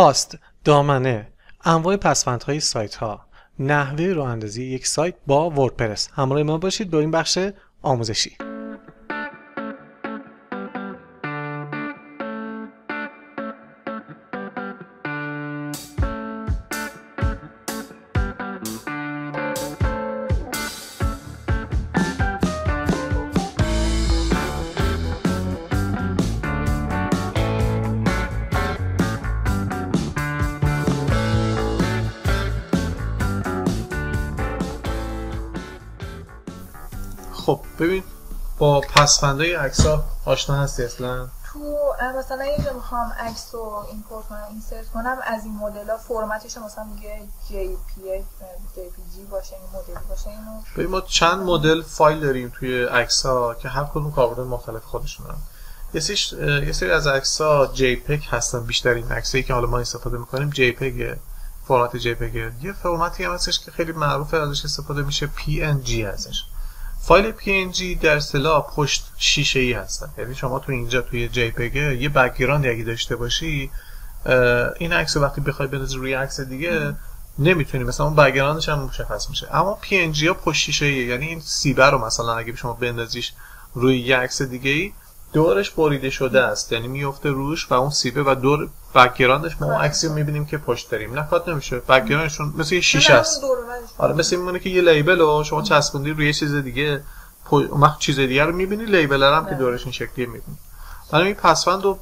هاست، دامنه، انواع پسوندهای سایت ها، نحوه راه اندازی یک سایت با وردپرس. همراه ما باشید با این بخش آموزشی. خب ببین، با پسوندهای عکس‌ها آشنا هستی اصلا؟ تو مثلا یه جا میخوام عکس رو ایمپورت کنم اینسرت کنم، از این مدل‌ها فرمتش مثلا میگه JPG باشه، این مدل باشه. اینو ببین ما چند مدل فایل داریم توی عکس‌ها که هر کدوم کاربرد مختلف خودشون دارن. یه سری از عکس‌ها JPEG هستن، بیشترین عکسایی که حالا ما استفاده می‌کنیم JPEG، فرمت JPEG. یه فرمتی هم هستش که خیلی معروفه ازش استفاده میشه، PNG هستش. فایل PNG در اصطلاح پشت شیشه‌ای هستن، یعنی شما تو اینجا توی JPEG یه بک‌گراند اگه داشته باشی، این عکس رو وقتی بخوای بندازی روی عکس دیگه نمیتونی، مثلا اون بک‌گراندش هم مشخص میشه. اما PNG ها پشت شیشه‌ای، یعنی این سیبه رو مثلا اگه شما بندازیش روی یه عکس دیگه‌ای دورش بریده شده است، یعنی میفته روش و اون سیبه و دور بک‌گراندش ما اون عکسی رو می‌بینیم که پشت داریم. نکات نمیشه، بک‌گراندشون مثل یه شیشه است. آره، مثل میمونه که یه لیبل رو شما چسبوندی روی یه چیز دیگه، اون وقت چیز دیگه رو می‌بینی، لیبل هم که دورش این شکلی می‌بینی. حالا این پسوند رو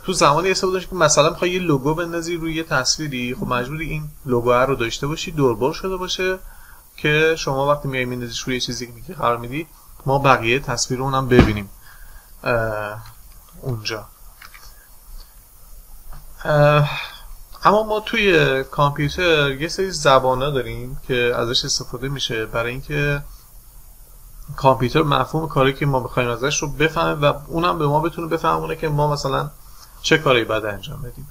تو زمانی استفاده می‌کنی که مثلا می‌خوای یه لوگو بندازی روی یه تصویری، خب مجبوری این لوگو رو داشته باشی، دوربر شده باشه که شما وقتی میای می‌ندازیش روی چیزی که قرار میدی ما بقیه تصویر رو اونم ببینیم اونجا. اما ما توی کامپیوتر یه سری زبانا داریم که ازش استفاده میشه برای اینکه کامپیوتر مفهوم کاری که ما می‌خوایم ازش رو بفهمه و اونم به ما بتونه بفهمونه که ما مثلا چه کاری باید انجام بدیم.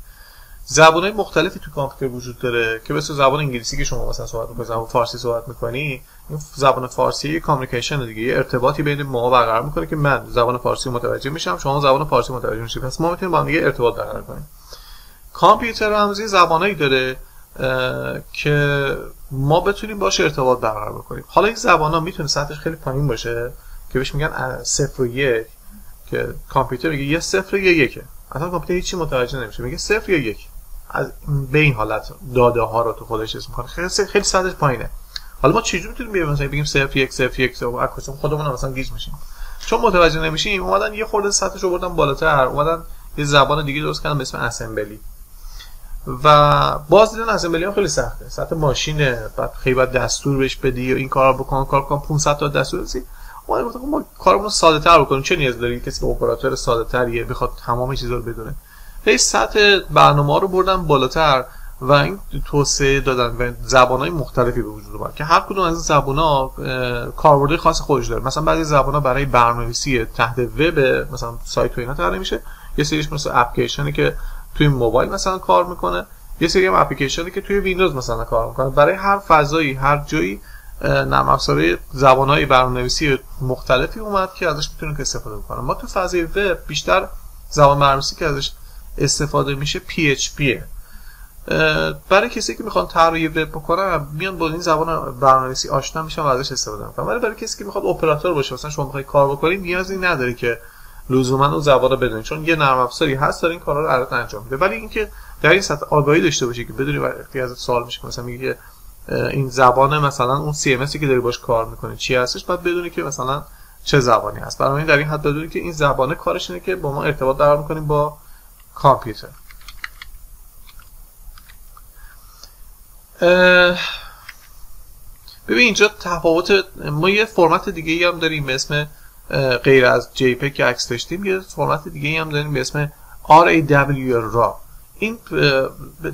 زبان‌های مختلفی تو کامپیوتر وجود داره که مثل زبان انگلیسی که شما مثلا صحبت می‌کنی، زبان فارسی صحبت می‌کنی، این زبان فارسی یه کامیونیکیشن دیگه، یه ارتباطی بین ما برقرار می‌کنه که من زبان فارسی متوجه میشم، شما زبان فارسی متوجه میشید، پس ما می‌تونیم با هم دیگه ارتباط برقرار کنیم. کامپیوتر هم یه زبانایی داره که ما بتونیم باهاش ارتباط برقرار بکنیم. حالا این زبان‌ها میتونه سطحش خیلی پایین باشه که بهش میگن 0 و 1، که کامپیوتر میگه یه 0 یا 1، اصلا کامپیوتر هیچی متوجه نمیشه، میگه 0 یا 1. از به این حالت داده ها رو تو خودش اسم می‌کنه، خیلی سطحش پایینه. حالا ما چجوری میتونیم مثلا بگیم 0 1 0 1 و اکثر خودمون مثلا گیج میشیم چون متوجه نمیشیم. اومدن یه خورده سطحش رو بردن بالاتر، اومدن یه زبان دیگه درست کردن به اسم اسمبلی و باز دیدن اسمبلی هم خیلی سخته، سطح ماشینه، بعد خیلی باید دستور بهش بدی و این کارا بکن، کار کن، 500 تا دستور بدی. ما کارمون رو ساده‌تر بکنیم. چه نیاز داری کسی که اپراتور ساده‌تریه بخواد تمام چیزا رو بدونه؟ هی سطح برنامه‌ها رو بردن بالاتر و این توسعه دادن و زبان‌های مختلفی به وجود اومد که هر کدوم از این زبان‌ها کاربردهای خاص خودش داره. مثلا بعضی زبان‌ها برای برنامه‌نویسی تحت وب، مثلا سایت و اینا طراحی میشه، یه سریش مثلا اپلیکیشنی که توی موبایل مثلا کار میکنه، یه سری هم اپلیکیشنی که توی ویندوز مثلا کار میکنه. برای هر فضایی، هر جایی نرم افزارهای زبان‌های برنامه‌نویسی مختلفی اومد که ازش میتونیم استفاده بکنیم. ما تو فضای وب بیشتر زبان برنامه‌نویسی که ازش استفاده میشه PHP. برای کسی که میخوان طراحی وب بکنن میان با این زبان برنامه‌نویسی آشنا میشن و ازش استفاده میکنن. ولی برای کسی که میخواد اپراتور باشه، مثلا شما میخواید کار بکنید، نیازی نداره که لزوما اون زبان رو بدونید، چون یه نرم افزاری هست داره این کارا رو برات انجام میده. ولی اینکه در این سطح آگاهی داشته باشی که بدونی وقتی ازت سوال میشه، مثلا میگه این زبان مثلا اون CMSی که داری باش کار میکنی چی هستش، بعد بدونی که مثلا چه زبانی هست. برای این در این حد بدونی که این زبانه کارش اینه که با ما ارتباط برقرار میکنیم با کامپیوتر. ببین اینجا تفاوت، ما یه فرمت دیگه ای هم داریم به اسم، غیر از JPEG که عکس داشتیم، یه فرمت دیگه ای هم داریم به اسم RAW. این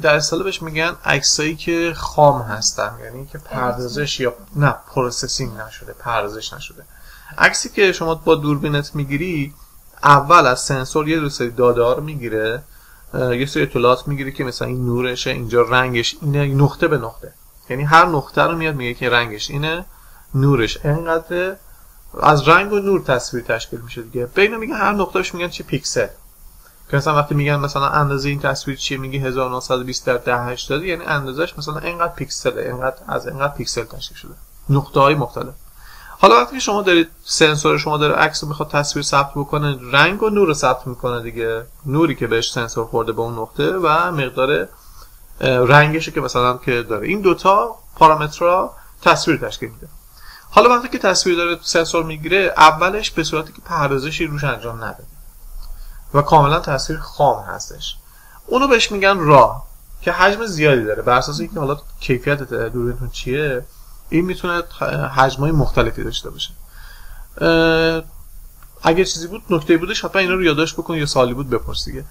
در اصطلاح بهش میگن عکسایی که خام هستن، یعنی که پردازش یا نه پروسسینگ نشده، پردازش نشده. عکسی که شما با دوربینت میگیری اول از سنسور یه سری داده ها رو میگیره، یه سری اطلاعات میگیره که مثلا این نورشه، اینجا رنگش اینه، نقطه به نقطه، یعنی هر نقطه رو میاد میگه که رنگش اینه، نورش اینقدر، از رنگ و نور تصویر تشکیل میشه دیگه. بین میگه هر نقطهش میگن چه پیکسل. که مثلا وقتی میگن مثلا اندازه این تصویر چیه، میگی 1920 در 1080 یعنی اندازش مثلا اینقدر پیکسله، اینقدر از اینقدر پیکسل تشکیل شده، نقطه‌های مختلف. حالا وقتی شما دارید سنسور شما داره عکس رو میخواد تصویر ثبت بکنه، رنگ و نور رو ثبت میکنه دیگه، نوری که بهش سنسور خورده به اون نقطه و مقدار رنگشه که مثلا که داره. این دوتا پارامترها تصویر تشکیل میده. حالا وقتی که تصویر داره سنسور میگیره، اولش به صورتی که پردازشی روش انجام نداده و کاملا تصویر خام هستش، اونو بهش میگن را، که حجم زیادی داره. بر اساس اینکه حالا کیفیت دوربینتون چیه، این میتونه حجمای مختلفی داشته باشه. اگه چیزی بود نکته بودش حتما اینا رو یادداشت بکن، یا سوالی بود بپرس دیگه.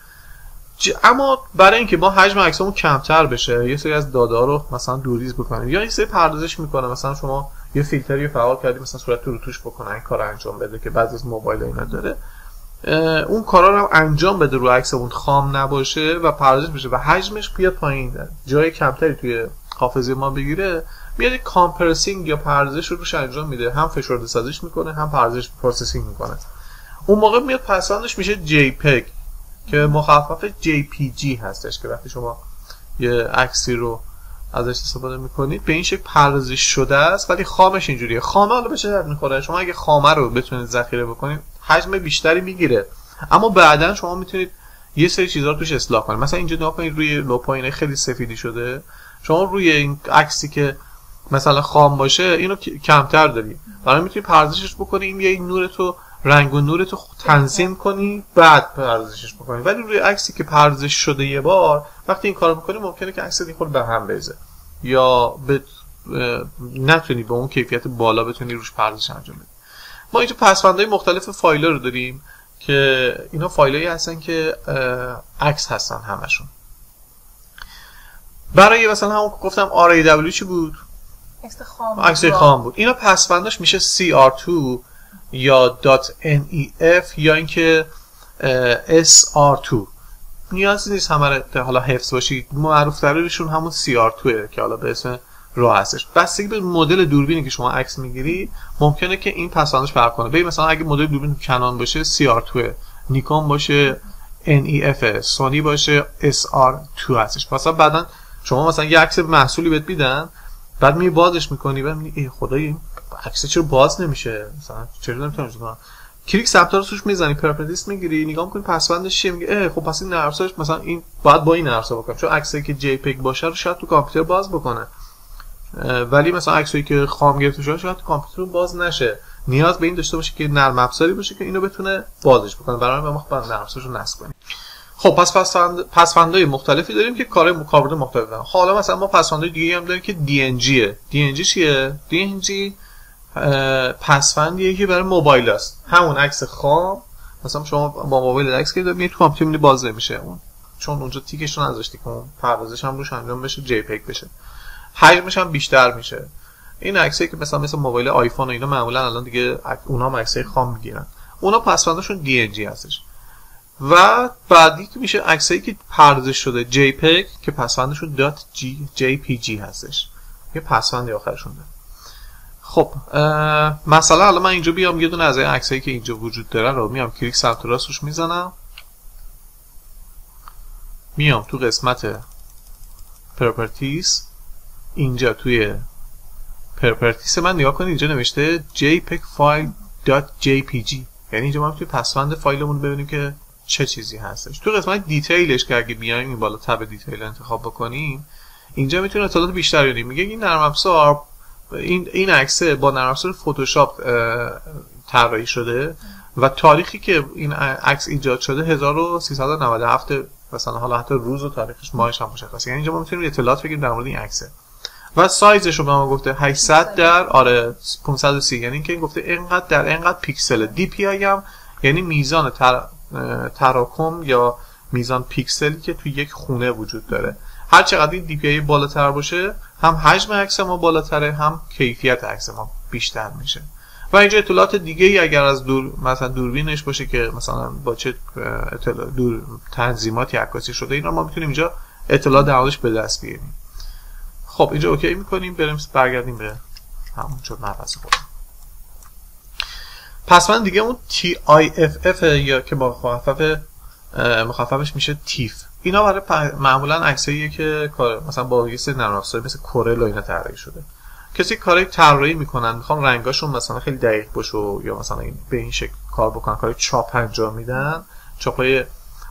اما برای اینکه ما حجم عکسمون کمتر بشه، یه سری از داده ها رو مثلا دوریز بکنیم یا یه سری پردازش میکنه، مثلا شما یه فیلتری فعال کردی مثلا صورت رو توش بکنه این کارو انجام بده که بعضی از موبایل اینا داره، اون کارا رو انجام بده رو عکسمون خام نباشه و پردازش بشه و حجمش بیاد پایین، جای کمتری توی حافظه ما بگیره، میاد کامپرسینگ یا پردازش رو روش انجام میده، هم فشرده سازیش میکنه هم پردازش پروسسینگ میکنه. اون موقع میاد پسندش میشه JPEG که مخفف JPG هستش، که وقتی شما یه عکسی رو ازش استفاده میکنید به این شکل پردازش شده است ولی خامش اینجوریه. خامه حالا به چه درد میخوره؟ شما اگه خامه رو بتونید ذخیره بکنید حجم بیشتری میگیره، اما بعداً شما میتونید یه سری چیزا رو توش اصلاح کنید. مثلا اینجا نگاه کنید روی لوپاینه خیلی سفیدی شده، شما روی این عکسی که مثلا خام باشه اینو کمتر داری، برای میتونی پردازشش بکنی، این یه نور تو رنگ و نور تو تنظیم کنی بعد پردازشش بکنی. ولی روی عکسی که پردازش شده یه بار وقتی این کارو میکنی ممکنه که عکست خود به هم بریزه یا نتونی به اون کیفیت بالا بتونی روش پردازش انجام بدی. ما اینجا پسوندهای مختلف فایل‌ها رو داریم که اینا فایلایی هستن که عکس هستن همشون. برای مثلا همون که گفتم RAW چی بود؟ عکس خام بود. اینا پسونداش میشه CR2 یا .NEF یا اینکه SR2. نیازی نیست همه حالا حفظ باشی، معروف ترینشون همون CR2 که حالا به اسم راه هستش. بستگی به مدل دوربینی که شما عکس میگیری ممکنه که این پسوندش فرق کنه. ببین مثلا اگه مدل دوربین کنون باشه CR2، نیکون باشه NEF، سونی باشه SR2 هستش. مثلا بعدن شما مثلا یه عکس محصولی بهت میدن، بعد می بازش میکنی و میگی ای خدای این عکس چرا باز نمیشه، مثلا چرا نمیتونم چیکار کنم، کلیک ثبت رو توش میزنی، پرپندیس میگیری، نگاه میکنی پسوندش چیه، میگه خب پس این نرم افزارش مثلا این باید با این نرم افزار بکنم، چون عکسی که JPEG باشه رو شاید تو کامپیوتر باز بکنه، ولی مثلا عکسی که خام گرفته شده شاید تو کامپیوتر باز نشه. نیاز به این داشته باشه که نرم افزاری باشه که اینو بتونه بازش بکنه، برای ما باید نرم افزارش رو نصب کنیم. خب پس پسوندهای مختلفی داریم که کارهای کاربرد مختلف دارن. حالا مثلا ما پسوندهای دیگه هم داریم که DNGه. DNG چیه؟ DNG پسوندیه که برای موبایل است. همون عکس خام مثلا شما با موبایل عکس که میاد تو کامپیوتر میبینی باز نمیشه اون، چون اونجا تیکش رو نذاشتی که اون پردازش هم روش انجام بشه، JPEG بشه، حجمش هم بیشتر میشه. این عکسایی که مثل موبایل آیفون و اینا معمولا الان دیگه اونها هم عکسای خام میگیرن، اونا پسوندشون DNG هستش. و بعدی که میشه عکسایی که پردازش شده JPEG که پسوندشون .jpg هستش، یه پسوندی آخرشون داره. خب مثلا الان من اینجا بیام یه دونه از این عکسایی که اینجا وجود داره رو میام کلیک سمت راست روش میزنم، میام تو قسمت پراپرتیز، اینجا توی پراپرتیز من نگاه کنید اینجا نوشته jpeg file.jpg، یعنی اینجا ما توی پسوند فایلمون ببینیم که چه چیزی هستش. تو قسمت دیتیلش که اگه بیایم این بالا تب دیتیل انتخاب بکنیم، اینجا میتونه اطلاعات بیشتری بدیم. میگه این نرم افزار این عکس با نرم افزار فتوشاپ طراحی شده و تاریخی که این عکس ایجاد شده 1397 مثلا، حالا حتی روز و تاریخش ماهش هم مشخصه. یعنی اینجا ما میتونیم اطلاعات بگیریم در مورد این عکسه و سایزش رو به ما گفته 800 در 530، یعنی اینکه این گفته اینقدر در اینقدر پیکسل. DPI هم یعنی میزان تراکم یا میزان پیکسلی که توی یک خونه وجود داره. هر چقدر این DPI بالاتر باشه هم حجم عکس ما بالاتره هم کیفیت عکس ما بیشتر میشه. و اینجا اطلاعات دیگه ای اگر از مثلا دوربینش باشه که مثلا با چه تنظیماتی عکاسی شده، اینا ما میتونیم اینجا اطلاعات در موردش به دست بیاریم. خب اینجا اوکی میکنیم، بریم برگردیم به همون چون نفس خودم. پس من دیگه اون TIFF یا که با مخفف مخففش میشه تیف. اینا برای معمولا عکساییه که مثلا با یه سری نرم افزار مثل کورل و اینا طراحی شده. کسی کاری طراحی میکنن میخوان رنگاشون مثلا خیلی دقیق باشه یا مثلا به این شکل کار بکنن، کاری چاپ انجام میدن، چاپای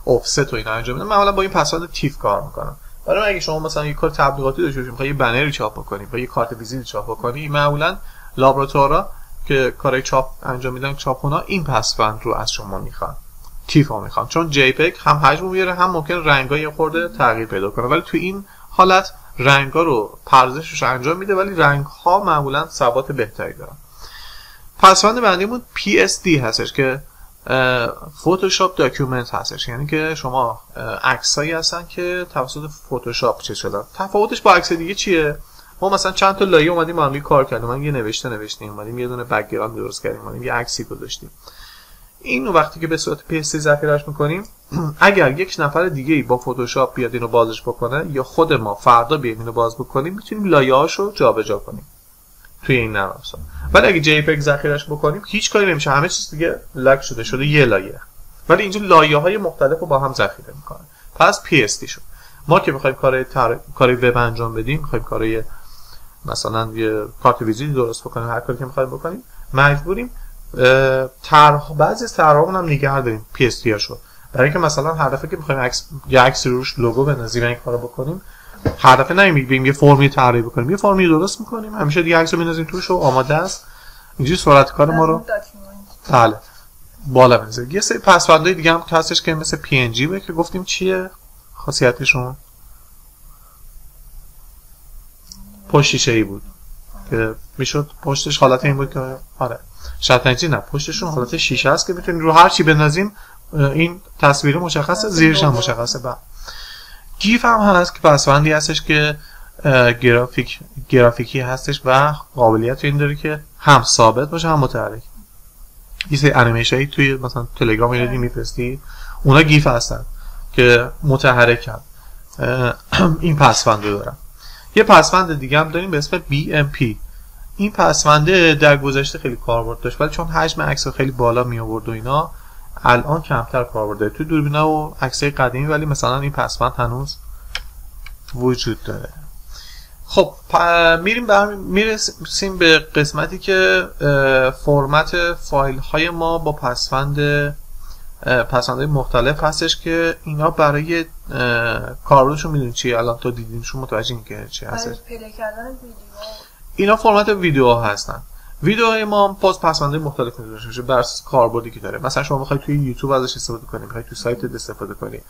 افست و اینا انجام میدن، معمولا با این پسورد تیف کار میکنن. برای اگه شما مثلا یه کار تبلیغاتی داشته باشید میخوای یه بنری چاپ بکنید یا یه کارت ویزیت چاپ بکنید، معمولا لابراتوارا که کارهای چاپ انجام میدن، چاپونا این پسوند رو از شما میخوان، تیف ها میخوان، چون جی پگ هم حجم میاره هم ممکن رنگای یه خورده تغییر پیدا کنه، ولی تو این حالت رنگا رو پردازشش انجام میده ولی رنگ ها معمولا ثبات بهتری دارن. پسوند بعدیمون PSD هستش که فوتوشاپ داکیومنت هستش، یعنی که شما عکسایی هستن که توسط فوتوشاپ چه شدن. تفاوتش با عکس دیگه چیه؟ ما مثلا چند تا لایه اومدیم با هم کار کردیم، من یه نوشتیم، اومدیم یه دونه بک‌گراند درست کردیم، اومدیم یه عکسی گذاشتیم. اینو وقتی که به صورت PSD ذخیره‌اش می‌کنیم، اگر یک نفر دیگه‌ای با فتوشاپ بیاد اینو بازش بکنه یا خود ما فردا بیایم اینو باز بکنیم، میتونیم لایه‌هاشو جابجا کنیم توی این نرم افزار. ولی اگه جی پگ ذخیره‌اش بکنیم هیچ کاری نمیشه، همه چیز دیگه لاک شده یه لایه. ولی اینجا لایه‌های مختلف رو با هم ذخیره می‌کنه. پس PSD شد. ما که می‌خوایم کاری وب انجام بدیم، می‌خوایم کاری مثلا یه کارت ویزیت درست بکنیم، هر کاری که می‌خوایم بکنیم، مجبوریم بعضی از طرحامون هم نگه داریم PSD هاشو، برای اینکه مثلا هر دفعه که می‌خوایم یه عکس روش لوگو بنویسیم این کارو بکنیم، هر دفعه نمی‌بینیم یه فرمی طراحی بکنیم، یه فرمی درست می‌کنیم، همیشه دیگه عکسو می‌نویسیم توش و آماده است. اینجوری سرعت کار ما رو بله بالا می‌ذاره. یه سری پسوندهای دیگه هم هستش که مثل PNG به که گفتیم چیه خاصیتشون؟ پشت شیشه‌ای بود که میشد پشتش حالت این بود که آره شطرنجی نه، پشتشون حالت شیشه است که میتونیم رو هر چی بنازیم این تصویر مشخصه، زیرش هم مشخصه. بعد گیف هم هست که پسوندی هستش که گرافیکی هستش و قابلیت این داره که هم ثابت باشه هم متحرک. یه سری انیمیشنی توی مثلا تلگرام اینا میفرستی، اونا گیف هستن که متحرکن. این پسوند رو دارم. یه پسوند دیگه هم داریم به اسم BMP. این پسونده در گذشته خیلی کاربرد داشت ولی چون حجم عکس خیلی بالا می آورد و اینا الان کمتر کاربرد داره تو دوربینا و عکسای قدیمی، ولی مثلا این پسوند هنوز وجود داره. خب میرسیم به قسمتی که فرمت فایل های ما با پسوندهای مختلف هستش که اینا برای کاربردشون میدونید چیه، الان تا دیدینشون متوجه که چی هستش. اینا فرمت ویدیو هستن. ویدیوهای ما باز پسوندهای مختلف می‌دونید میشه بر اساس کاربردی که داره. مثلا شما می‌خواید توی یوتیوب ازش استفاده کنید، می‌خواید توی سایت استفاده کنید،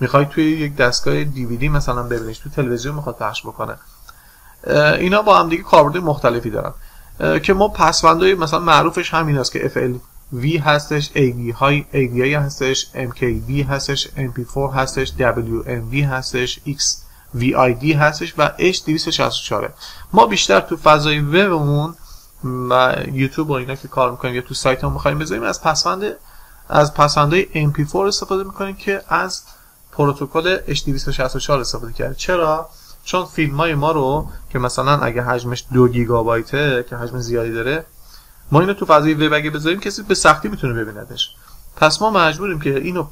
می‌خواید توی یک دستگاه دیویدی مثلا ببینید، توی تلویزیون می‌خواد پخش بکنه. اینا با هم دیگه کاربرد مختلفی دارن که ما پسوندهای مثلا معروفش همین است که FLV هستش، AVI هستش، MKV هستش، MP4 هستش، WMV هستش، XVID هستش و H264. ما بیشتر تو فضای وبمون و یوتیوب و اینا که کار میکنیم یا تو سایتمون می‌خوایم بذاریم از پسوندهای MP4 استفاده میکنیم که از پروتکل H264 استفاده کرده. چرا؟ چون فیلم‌های ما رو که مثلا اگه حجمش 2 گیگابایته که حجم زیادی داره، ما اینو تو فضای وب اگه بذاریم کسی به سختی میتونه ببیندش. پس ما مجبوریم که اینو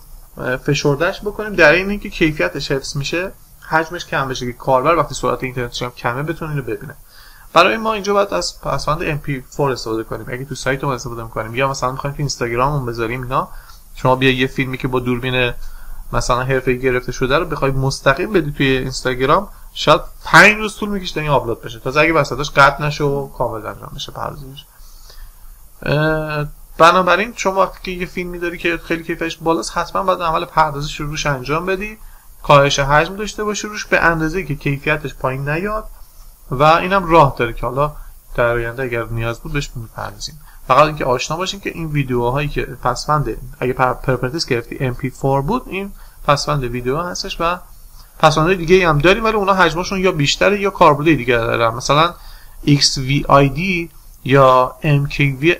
فشردهش بکنیم در این اینکه کیفیتش حفظ میشه، حجمش کم بشه که کاربر وقتی سرعت اینترنتش هم کمه بتونه اینو ببینه. برای ما اینجا باید از پسوند MP4 استفاده کنیم اگه تو سایتمون استفاده می‌کنیم، یا مثلا می‌خوایم تو اینستاگراممون بذاریم اینا. شما بیا یه فیلمی که با دوربین مثلا حرفه‌ای گرفته شده رو بخوای مستقیم بدی توی اینستاگرام، شاید 5 روز طول می‌کشه تا این آپلود بشه، تا اگه وسطش قطع نشه و کامل انجام بشه پردازش. بنابراین شما وقتی که یه فیلمی داری که خیلی کیفیتش بالاست، حتما باید عمل پردازش رو روش انجام بدی، کاهش حجم داشته باشه روش به اندازه‌ای که کیفیتش پایین نیاد و اینم راه داره که حالا در آینده اگر نیاز بود بهش می‌پردازیم. فقط اینکه آشنا باشین که این ویدیوهایی که پسوند اگه پرپرتیس گرفتی MP4 بود، این پسوند ویدیو هستش و پسوندهای دیگه هم داریم ولی اونا حجمشون یا بیشتره یا کاربرد دیگه دارن. مثلا XVID یا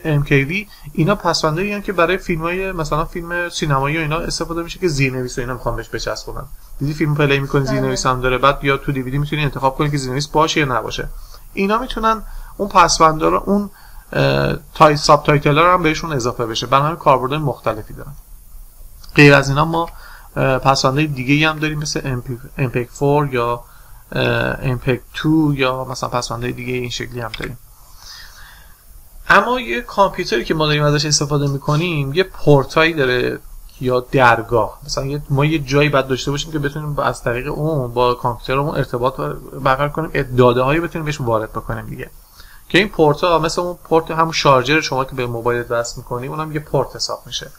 MKV اینا پسوندهایی هستن که برای فیلم‌های مثلا فیلم سینمایی و اینا استفاده میشه که زیرنویس و اینا میخوان بهش بچسبونن. دیدی فیلم پلی می‌کنی زیرنویس هم داره، بعد یا تو دیویدی میتونی انتخاب کنی که زیرنویس باشه یا نباشه. اینا میتونن اون پسوندا رو اون ساب تایتل رو هم بهشون اضافه بشه. بنابراین کاربردهای مختلفی دارن. غیر از اینا ما پسوندهای دیگه هم داریم مثل MPEG 4 یا MPEG 2 یا مثلا پسوندهای دیگه این شکلی هم داریم. اما یه کامپیوتری که ما داریم ازش استفاده میکنیم یه پورتایی داره یا درگاه. مثلا ما یه جایی باید داشته باشیم که بتونیم از طریق اون با کامپیوترمون ارتباط برقرار کنیم، داده هایی بتونیم بهش وارد بکنیم دیگه. که این پورتا مثل اون پورت همون شارژر شما که به موبایلت وصل می‌کنی اونم یه پورت حساب میشه.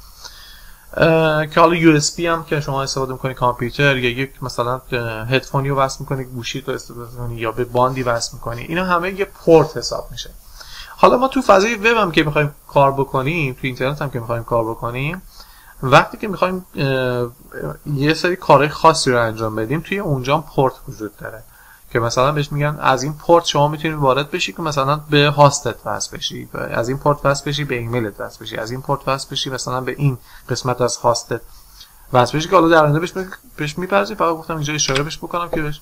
که حالا USB هم که شما استفاده می‌کنی کامپیوتر یا یک مثلا هدفونی رو وصل می‌کنی گوشی تو استفاده می‌کنی یا به باندی وصل می‌کنی، اینا همه یه پورت حساب میشه. حالا ما تو فضای وب هم که می‌خوایم کار بکنیم، تو اینترنت هم که می‌خوایم کار بکنیم، وقتی که می‌خوایم یه سری کارهای خاصی رو انجام بدیم توی اونجا پورت وجود داره که مثلا بهش میگن از این پورت شما میتونید وارد بشی که مثلا به هاستت وصل بشی، از این پورت وصل بشی به ایمیلت وصل بشی، از این پورت وصل بشی مثلا به این قسمت از هاستت وصل بشی که حالا در آینده بهش میپرسیم. فقط گفتم اینجا اشاره بهش بکنم که بهش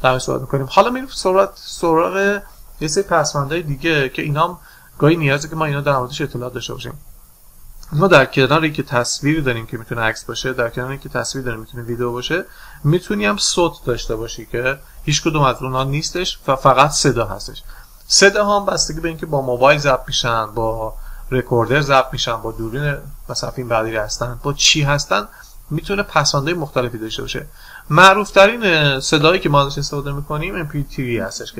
در صحبت می‌کنیم. حالا میریم سراغ یه سری پسوندهای دیگه که اینا هم گاهی نیازه که ما اینا در موردش اطلاعات داشته باشیم. ما در کنار اینکه تصویر داریم که میتونه عکس باشه، در کنار اینکه تصویر داریم میتونه ویدیو باشه، میتونی هم صوت داشته باشی که هیچ کدوم از اونها نیستش و فقط صدا هستش. صدا هم بستگی به اینکه با موبایل ضبط میشن، با رکوردر ضبط میشن، با دوربین مثلا فیلم برداری هستن، با چی هستن، میتونه پسوندهای مختلفی داشته باشه. معروف ترین صدایی که ما ازش استفاده میکنیم MP3 هستش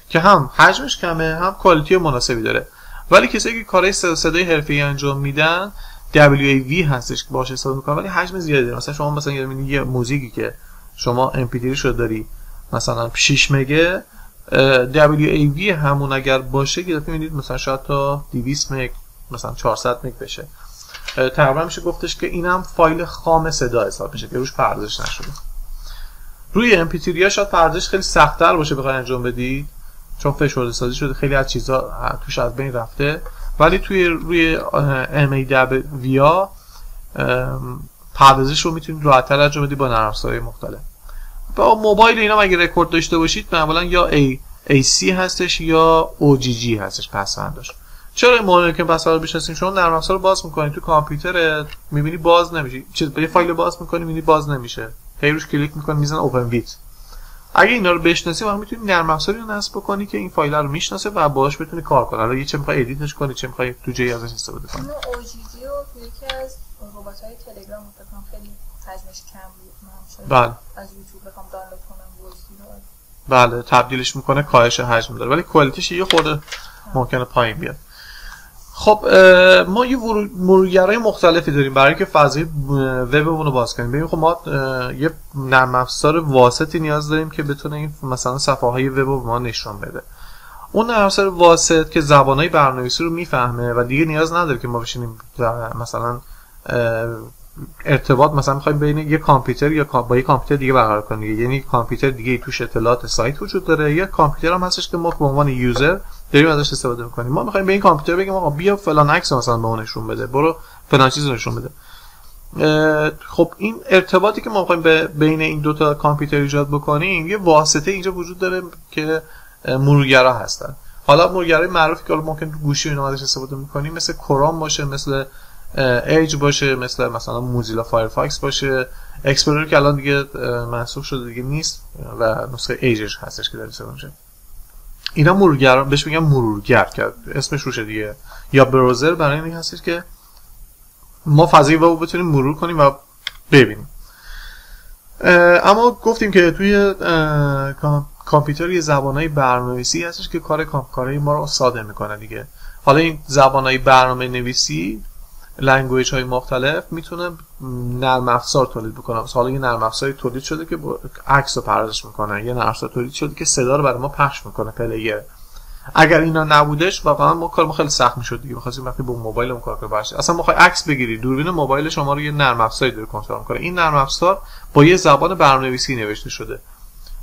که هم حجمش کمه هم کوالیتی مناسبی داره. ولی کسایی که کارهای صدای حرفه‌ای انجام میدن WAV هستش که باهاش استفاده میکنن ولی حجم زیادی داره. مثلا شما مثلا یه موزیکی که شما MP3 شو داری مثلا 6 مگه، WAV همون اگر باشه که میبینید مثلا شاید تا 200 مگ مثلا 400 مگ بشه. تقریبا میشه گفتش که اینم فایل خام صدا حساب میشه که روش پردازش نشده. روی MP3 ها شاید پردازش خیلی سخت‌تر باشه بخواید انجام بدید چون فشرده سازی شده، خیلی از چیزا توش از بین رفته. ولی روی MAW پردازش رو میتونید راحت‌تر انجام بدید با نرم افزارهای مختلف. با موبایل اینا اگه رکورد داشته باشید معمولا یا AC هستش یا OGG هستش پسوندش. چرا مهمه که پسوند رو بشناسیم؟ شما نرم افزار رو باز می‌کنید تو کامپیوترت می‌بینی باز نمیشه، یه فایل باز می‌کنی می‌بینی باز نمیشه، هی روش کلیک می‌کنی میزنه اوپن ویت. اگه اینا رو بشناسی وقت میتونی نرم افزاری رو نصب بکنی که این فایل رو میشناسه و باهاش بتونی کار کنی. حالا چه می‌خوای ادیتش کنی، چه می‌خوای تو جای ازش استفاده کنی. اون OGG رو یکی از ربات‌های تلگرام فکر کنم خیلی حجمش کم بود، بله از یوتیوب بخوام دانلود کنم وایس رو بله تبدیلش میکنه، کاهش حجم داره ولی کوالیتیش یه خورده ممکنه پایین بیاد. خب ما یه مرورگرای مختلفی داریم برای که فضای وبمون رو باز کنیم. ببین خب ما یه نرم افزار واسطی نیاز داریم که بتونه این مثلا صفحه‌های وب رو به ما نشون بده. اون نرم افزار واسط که زبانهای برنامه‌نویسی رو میفهمه و دیگه نیاز نداره که ما بشینیم مثلا ارتباط مثلا می‌خوایم بین یه کامپیوتر یا با یه کامپیوتر دیگه برقرار کنیم، یعنی کامپیوتر دیگه توش اطلاعات سایت وجود داره، یا کامپیوتر هم هستش که ما به عنوان یوزر داریم ازش استفاده می‌کنیم. ما می‌خوایم به این کامپیوتر بگیم آقا بیا فلان عکس مثلا به اون نشون بده، برو فلان چیز نشون بده. خب این ارتباطی که ما می‌خوایم بین این دو تا کامپیوتر ایجاد بکنیم، یه واسطه اینجا وجود داره که مرورگرا هستن. حالا مرورگرای معروفی که ممکن تو گوشی اینا ازش استفاده می‌کنیم مثل کروم باشه، مثل ایج باشه، مثلا موزیلا فایرفاکس باشه، اکسپلورر که الان دیگه منسوخ شده دیگه نیست و نسخه ایجش هستش که داره استفاده میشه. اینا مرورگر بهش میگن مرورگر که اسمش روشه دیگه، یا براوزر برای این هستش که ما فضای وب بتونیم مرور کنیم و ببینیم. اما گفتیم که توی کامپیوتر یه زبانهای برنامه‌نویسی هستش که کارهای ما رو ساده میکنه دیگه. حالا این زبانهای برنامه‌نویسی لنگویج های مختلف میتونه نرم افزار تولید بکنه. حالا یه نرم افزاری تولید شده که عکس رو پردازش میکنه، یه نرم افزار تولید شده که صدا رو برای ما پخش میکنه پلیر. اگر اینا نبودش واقعا ما کار خیلی سخت میشد دیگه. می‌خواستیم وقتی با موبایلمون کار کنیم اصلا می‌خوای عکس بگیری، دوربین موبایل شما رو یه نرم افزاری داره کنترل میکنه. این نرم افزار با یه زبان برنامه‌نویسی نوشته شده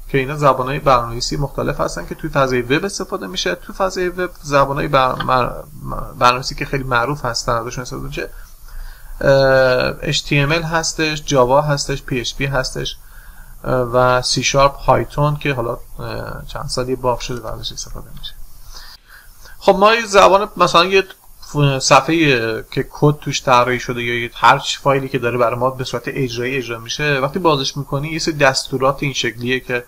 که اینا زبان‌های برنامه‌نویسی مختلف هستن که توی فضای وب استفاده میشه. توی فضای وب زبان‌های برنامه‌نویسی که خیلی معروف هستن ازشون استفاده میشه HTML هستش، جاوا هستش، PHP هستش و C#، پایتون که حالا چند سال یه باغ شده ازش استفاده میشه. خب ما یه زبان مثلا یه صفحه که کد توش طراحی شده یا هر فایلی که داره برای ما به صورت اجرایی اجرا میشه، وقتی بازش میکنی یه سری دستورات این شکلیه که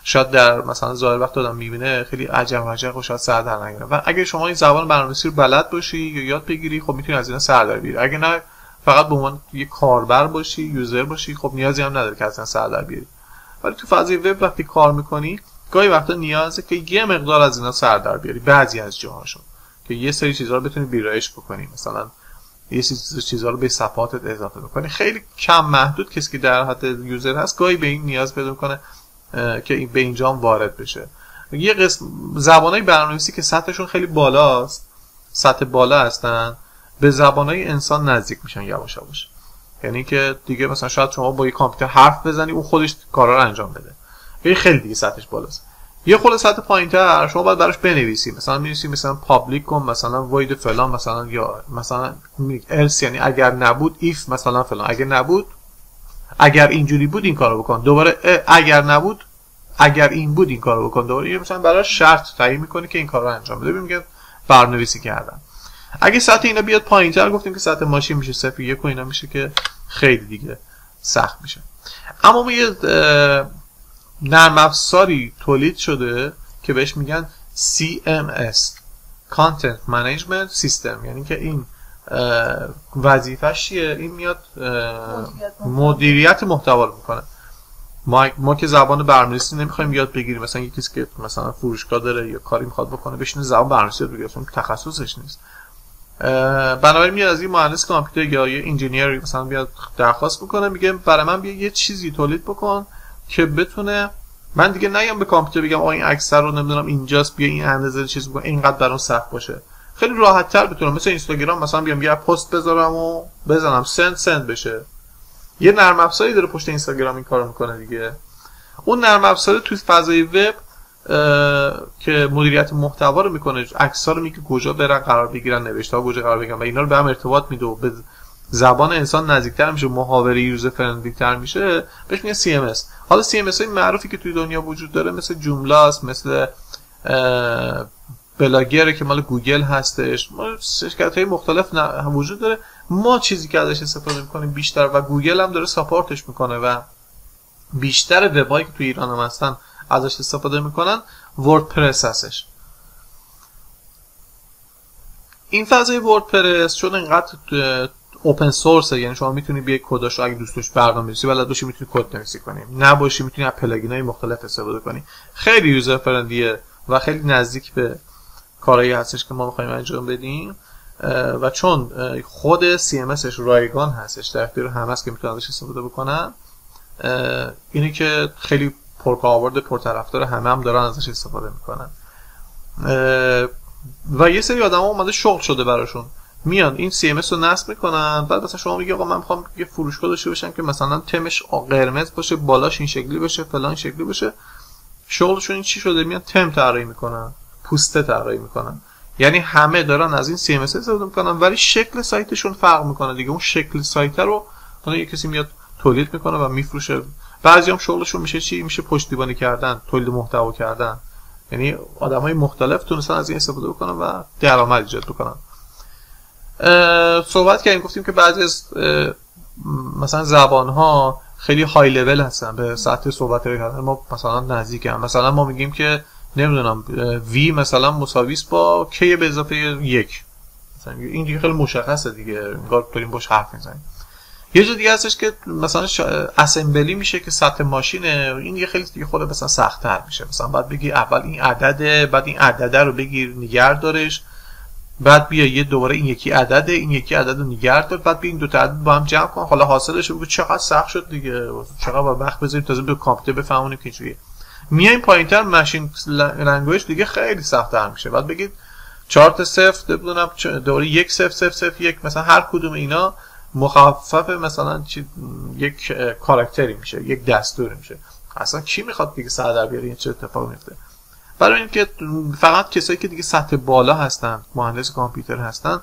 شاید در مثلا ظاهر وقت آدم میبینه خیلی عجب و شاید سر در نگیره. و اگه شما این زبان برنامه‌نویسی رو بلد باشی یا یاد بگیری، خب میتونی از اینا سر در بیاری. اگه نه فقط به عنوان یه کاربر باشی، یوزر باشی، خب نیازی هم نداره که اصلا سر در بیاری. ولی تو فضای وب وقتی کار میکنی گاهی وقتا نیازه که یه مقدار از اینا سر در بیاری، بعضی از جاهاشون، که یه سری چیزا رو بتونی ویرایش بکنی، مثلا یه چیزا رو به صفحاتت اضافه بکنی. خیلی کم محدود کسی که در حد یوزر هست گاهی به این نیاز پیدا کنه که به اینجا وارد بشه. یه قسم زبانای برنامه‌نویسی که سطحشون خیلی بالاست، سطح بالا هستن، به زبانای انسان نزدیک میشن یواش یواش. یعنی که دیگه مثلا شاید شما با یه کامپیوتر حرف بزنی اون خودش کارا رو انجام بده. این خیلی دیگه سطحش بالاست. یه خورده سطح پایین‌تر شما باید براش بنویسی، مثلا می‌نویسی مثلا پابلیک کن، مثلا void فلان، مثلا یا مثلا else یعنی اگر نبود if مثلا فلان، اگر نبود اگر اینجوری بود این کارو بکن، دوباره اگر نبود اگر این بود این کارو بکن، دوباره مثلا براش شرط تعیین می‌کنی که این کارو انجام بده. میگه برنامه‌نویسی کردن. اگه سطح اینا بیاد پایین‌تر گفتیم که سطح ماشین میشه 0 1 و اینا میشه که خیلی دیگه سخت میشه. اما ما یه نرم افزاری تولید شده که بهش میگن CMS Content Management System، یعنی که این وظیفه‌ش چیه؟ این میاد مدیریت محتوا رو میکنه. ما که زبان برنامه‌نویسی نمیخوایم یاد بگیریم، مثلا یکی که مثلا فروشگاه داره یا کاری میخواد بکنه بشینه زبان برنامه‌نویسی یاد بگیره، اصلا تخصصش نیست. بنابراین میاد از این مهندس کامپیوتر یا یه انجینیر مثلا بیاد درخواست میکنه، میگه برای من بیا یه چیزی تولید بکن که بتونه من دیگه نیام به کامپیوتر بگم آ این عکس رو نمیدونم اینجاست، بیا این اندازه چیز بکن، اینقدر برام سخت باشه. خیلی راحت تر بتونم مثل اینستاگرام مثلا بیام یه پست بذارم و بزنم سند بشه. یه نرم افزاری داره پشت اینستاگرام این کارو میکنه دیگه. اون نرم افزار تو فضای وب که مدیریت محتوا رو میکنه، عکس‌ها رو میگه کجا برن قرار بگیرن، نوشته‌ها کجا قرار بگیرن و اینا رو به هم ارتباط میده و به زبان انسان نزدیکتر میشه، محاوره یوزر فرندلی تر میشه، بهش میگن CMS. حالا CMS های معروفی که توی دنیا وجود داره مثل جوملاست، مثل بلاگر که مال گوگل هستش، شرکت‌های مختلف وجود داره. ما چیزی که ازش استفاده میکنیم بیشتر و گوگل هم داره ساپورتش میکنه و بیشتر وب‌هایی که توی ایران هم هستن ازش استفاده میکنن، وردپرس هستش. این فضای وردپرس چون اینقدر اوپن سورس، یعنی شما میتونی بیای کداشو اگه دوست داشتی برنامه‌نویسی بلد باشی میتونی کد نویسی کنی، نباشی میتونی از پلاگین‌های مختلف استفاده کنی. خیلی یوزر فرندلیه و خیلی نزدیک به کارهایی هستش که ما می‌خوایم انجام بدیم و چون خود CMSش رایگان هستش، در اختیار همه است که میتونن ازش استفاده بکنن، اینه که خیلی پرکاربرد پرطرفدار، همه هم دارن ازش استفاده میکنن و یه سری آدما اومده شغل شده براشون، میان این CMS رو نصب میکنن. بعد مثلا شما میگی آقا من میخوام یه فروشگاه داشته باشم که مثلا تمش قرمز باشه، بالاش این شکلی باشه، فلان شکلی باشه. شغلشون این چی شده؟ میان تم طراحی میکنن، پوسته طراحی میکنن. یعنی همه دارن از این CMS استفاده میکنن ولی شکل سایتشون فرق میکنه دیگه. اون شکل سایت رو یه کسی میاد تولید میکنه و میفروشه. بعضی هم شغلشون میشه چی؟ میشه پشتیبانی کردن، تولید محتوا کردن. یعنی آدمای مختلف تونستن از این استفاده بکنن و درآمد ایجاد بکنن. صحبت کردیم گفتیم که بعضی از مثلا زبان‌ها خیلی های لول هستن، به سطح صحبت کردن ما مثلا نزدیکن. مثلا ما میگیم که نمیدونم وی مثلا مساوی است با k به اضافه 1. مثلا این دیگه خیلی مشخصه دیگه، انگار داریم باش حرف میزنیم. یه جا دیگه هستش که مثلا اسمبلی میشه که سطح ماشینه، این دیگه خیلی دیگه خود مثلا سخت‌تر میشه. مثلا بعد بگی اول این عدده، بعد این عدده رو بگیر نگه دارش، بعد بیا یه دوباره این یکی عدده، این یکی عدد رو نگه دار، بعد بیا این دو تا عدد با هم جمع کن، حالا حاصلش بگو چقدر سخت شد دیگه، چقدر وقت بذاریم تازه به کامپیوتر بفهمونیم که چجوریه. میایم پایینتر ماشین لنگویج دیگه خیلی سخت‌تر میشه. بعد بگید 4 تا 0 بدونم دوباره 1 0 0 0 1، مثلا هر کدوم اینا مخفف مثلا یک کاراکتری میشه، یک دستوری میشه. اصلا کی میخواد دیگه سر در بیاره این چه اتفاقی میفته؟ برای اینکه فقط کسایی که دیگه سطح بالا هستن، مهندس کامپیوتر هستن،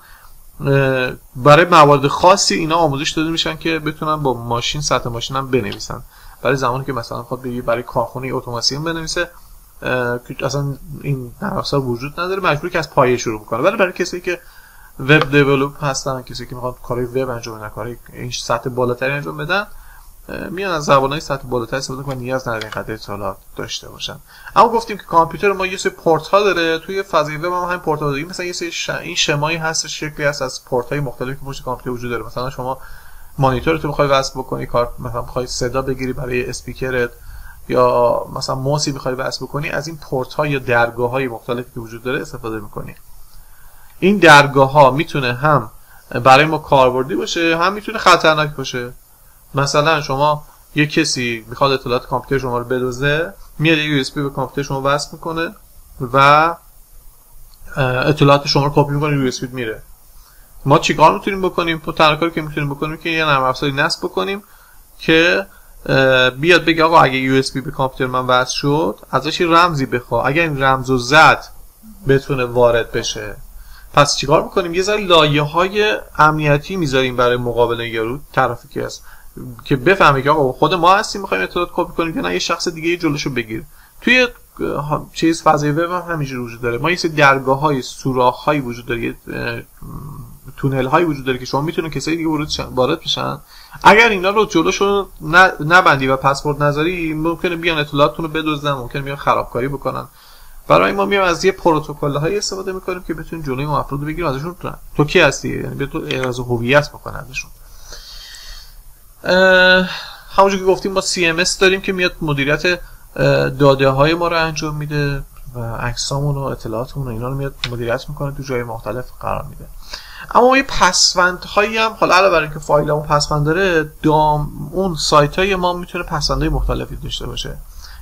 برای موارد خاصی اینا آموزش داده میشن که بتونن با ماشین سطح ماشین هم بنویسن. برای زمانی که مثلا خود برای کارخونه اتوماسیون بنویسه که اصلا این نرم افزار وجود نداره، مجبور که از پایه شروع بکنه. ولی برای کسایی که وب دیولپ هستن، کسی که میخواد کارهای وب انجام بدن، کارهای این سطح بالاتری انجام بدن، میان از زبانهای سطح بالاتر استفاده کنن، نیاز نداره اینقدر اطلاعات داشته باشن. اما گفتیم که کامپیوتر ما یه سری پورت ها داره، توی فضای وب هم همین پورت ها داره. مثلا یه سری این شمایی هست، شکلی هست از پورت های مختلفی که پشت کامپیوتر وجود داره. مثلا شما مانیتورت رو می‌خوای وصل بکنی، کار مثلا می‌خوای صدا بگیری برای اسپیکرت، یا مثلا موسی می‌خوای وصل بکنی، از این پورت ها یا درگاه‌های مختلفی که وجود داره استفاده می‌کنی. این درگاه‌ها میتونه هم برای ما کاربردی باشه، هم میتونه خطرناک باشه. مثلا شما یه کسی میخواد اطلاعات کامپیوتر شما رو بدزده، میاد یه USB به کامپیوتر شما وصل میکنه و اطلاعات شما رو کپی میکنه، USB میره. ما چیکار میتونیم بکنیم؟ تنها کاری که میتونیم بکنیم که یه نرم افزاری نصب بکنیم که بیاد بگه آقا اگه USB به کامپیوتر من وصل شد، ازش رمزی بخواه، اگه این رمزو زد بتونه وارد بشه. پس چیکار میکنیم؟ یه ذره لایه‌های امنیتی میذاریم برای مقابله یارو طرفی که هست، که بفهمه که آقا خود ما هستیم میخوایم اطلاعات کپی کنیم یا نه یه شخص دیگه جلوشو بگیر. توی چیز فضای وب هم همینجوری وجود داره. ما یه سری درگاه‌های، سوراخ‌هایی وجود داره، تونل‌هایی وجود داره که شما میتونید کسایی دیگه وارد بشن. اگر اینا رو جلوشو نبندی و پسورد نذاری، ممکنه بیان اطلاعاتتون رو بدزدن، ممکنه بیان خرابکاری بکنن. برای ما میام از یه پروتکل‌های استفاده می‌کنیم که بتونیم جلوی اون افراد رو بگیریم، ازشون تو کی هستی، یعنی به تو اعراض هویت بکنن ازشون. همونجوری که گفتیم ما CMS داریم که میاد مدیریت داده‌های ما رو انجام میده و عکسامون و اطلاعاتمون و اینا رو میاد مدیریت میکنه، تو جای مختلف قرار میده. اما یه پسوندهایی هم، حالا علاوه بر اینکه فایلمون پسوند داره، اون سایت‌های ما میتونه پسوندهای مختلفی داشته باشه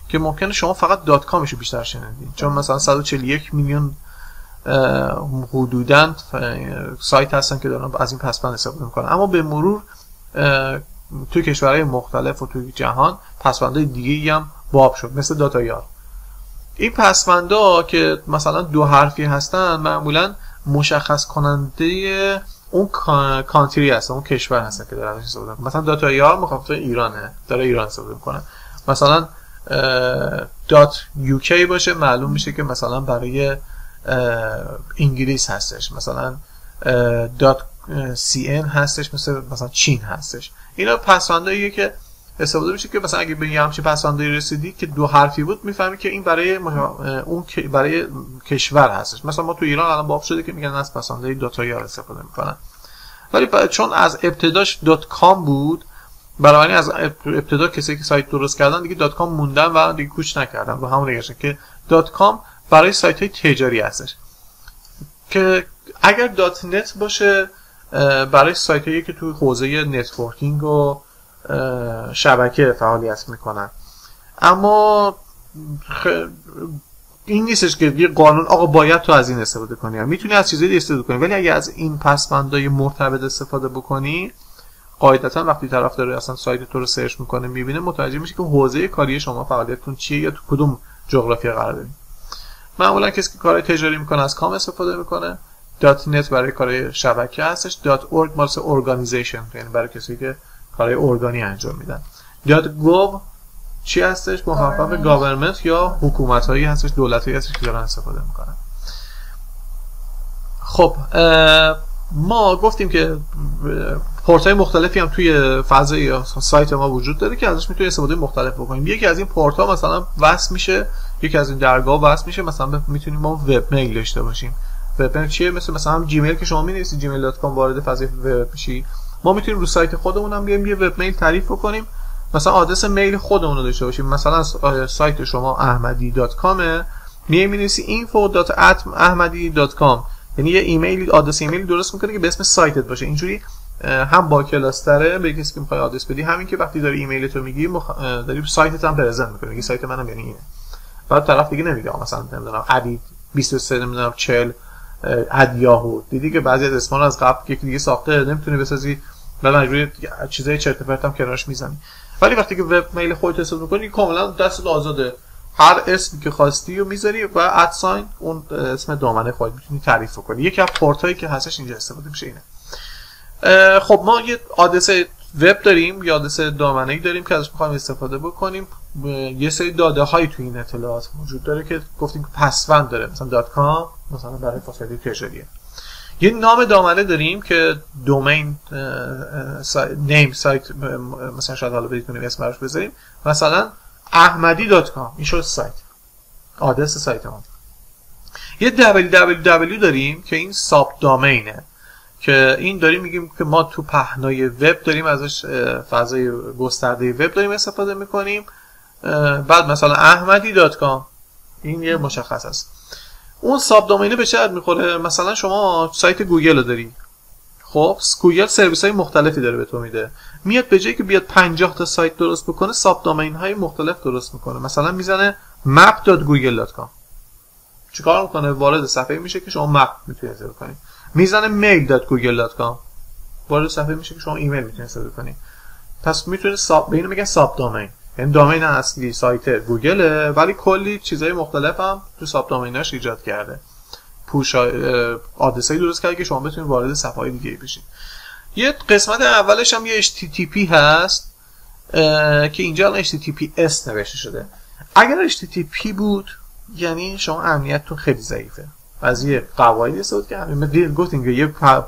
که ممکنه شما فقط .comشو بیشتر شنیدین، چون مثلا 141 میلیون حدوداً سایت هستن که دارن از این پسوند استفاده میکنن. اما به مرور توی کشورهای مختلف و توی جهان پسوندهای دیگه‌ای هم باب شد، مثل داتایار. این پسوندها که مثلا 2 حرفی هستن، معمولا مشخص کننده اون کانتری هست، اون کشور هست که داره ازش استفاده میکنه. مثلا داتایار مخاطب ایرانه، داره ایران استفاده میکنه. مثلا .uk باشه، معلوم میشه که مثلا برای انگلیس هستش. مثلا .cn هستش، مثلا چین هستش. اینا پسونداییه که استفاده میشه که مثلا اگه به یه همچین پسوندایی رسیدی که 2 حرفی بود، میفهمی که این برای اون برای کشور هستش. مثلا ما تو ایران الان باب شده که میگن از پسوندای داتایار استفاده میکنن، ولی چون از ابتداش .com بود، بنابراین از ابتدا کسی که سایت درست کردن دیگه .com موندن و دیگه کوچ نکردن و همون نگشتن که .com برای سایت های تجاری هستش، که اگر .net باشه برای سایت هایی که توی حوزه نتورکینگ و شبکه فعالیت میکنن. اما این نیستش که یه قانون آقا باید تو از این استفاده کنی، میتونی از چیزایی استفاده کنی، ولی اگه از این پسوندهای مرتبط استفاده بکنی، قاعدتا وقتی طرف داره اصلا سایت تو رو سرچ میکنه، میبینه، متوجه میشه که حوزه کاری شما، فعالیتتون چیه یا تو کدوم جغرافیا قرار دارید. معمولا کسی که کارهای تجاری میکنه از کام استفاده میکنه. .net برای کارهای شبکه هستش. .org واسه ارگانیزیشن، یعنی برای کسی که کارهای ارگانی انجام میدن. .gov چی هستش؟ مخفف گاورمنت یا حکومتایی هستش، دولتایی هستش که دارن استفاده میکنن. خب ما گفتیم که پورت‌های مختلفی هم توی فضای سایت ما وجود داره که ازش میتونید استفاده مختلف بکنیم. یکی از این پورت‌ها مثلا وصل میشه، یکی از این درگاه وصل میشه، مثلا میتونیم ما وب میل داشته باشیم. وب میل چیه؟ مثلا هم جیمیل که شما می‌نویسید gmail.com وارد فضای وب میشی، ما میتونیم رو سایت خودمون هم بیایم یه وب میل تعریف بکنیم، مثلا آدرس میل خودمون رو داشته باشیم. مثلا سایت شما ahmadi.com میای می‌نویسی info.ahmadi.com، یعنی یه ایمیل، آدرس ایمیل درست میکنه که به اسم سایتت باشه. اینجوری هم با کلاستره به کسی که میخوای آدرس بدی، همین که وقتی داری ایمیل تو میگی داری سایتت هم پرزنت میکنه، میگی سایت منم یعنی اینه. بعد طرف دیگه نمیگه مثلا نمیدونم ادی 23 نمیدونم 40 @yahoo. دیدی که بعضی از اسما رو از قبل یکی دیگه ساخته، نمیتونی بسازی، بعد مجبوری چیزای چرت و پرت هم کنارش میزنی. ولی وقتی که وب میل خودت استفاده میکنی، کاملا دستت آزاده، هر اسمی که خواستی رو میذاری و ادساین اون اسم دامنه خودت میتونی تعریف کنی. یکی از پورتایی که هستش اینجا استفاده میشه اینه. خب ما یه آدرس وب داریم، یا آدرس دامنه‌ای داریم که ازش می‌خوایم استفاده بکنیم. یه سری داده‌هایی تو این اطلاعات موجود داره که گفتیم که پسوند داره، مثلا .com مثلا برای فضای تجاریه، یه نام دامنه داریم که دومین نیم سایت، مثلا شاید حالا برید کنیم اسم براش بذاریم، مثلا ahmadi.com، این شد سایت، آدرس سایت ما. یه www داریم که این ساب دامینه، که این داریم میگیم که ما تو پهنای وب داریم ازش، فضای گسترده وب داریم استفاده میکنیم. بعد مثلا ahmadi.com این یه مشخص است. اون ساب دامینه به چه درد میخوره؟ مثلا شما سایت گوگل رو داری، خب گوگل سرویس های مختلفی داره به تو میده، میاد به جایی که بیاد 50 تا سایت درست بکنه، ساب دامین های مختلف درست میکنه. مثلا میزنه map.google.com، چیکار میکنه؟ وارد صفحه میشه که شما مپ میتونید استفاده کنید. میزنه mail.google.com، وارد صفحه میشه که شما ایمیل میتونید استفاده کنید. پس میتونه به اینو میگن ساب دامین، یعنی دامین اصلی سایت گوگله ولی کلی چیزهای مختلف هم تو ساب دامیناش ایجاد کرده، پوش آدرسایی درست کرده که شما بتونید وارد صفحه‌های دیگه بشید. یه قسمت اولش هم یه HTTP هست که اینجا الان HTTPS نوشته شده. اگر HTTP بود یعنی شما امنیتتون خیلی ضعیفه. از یه قواعدی استفاده کردیم، گفتیم که یه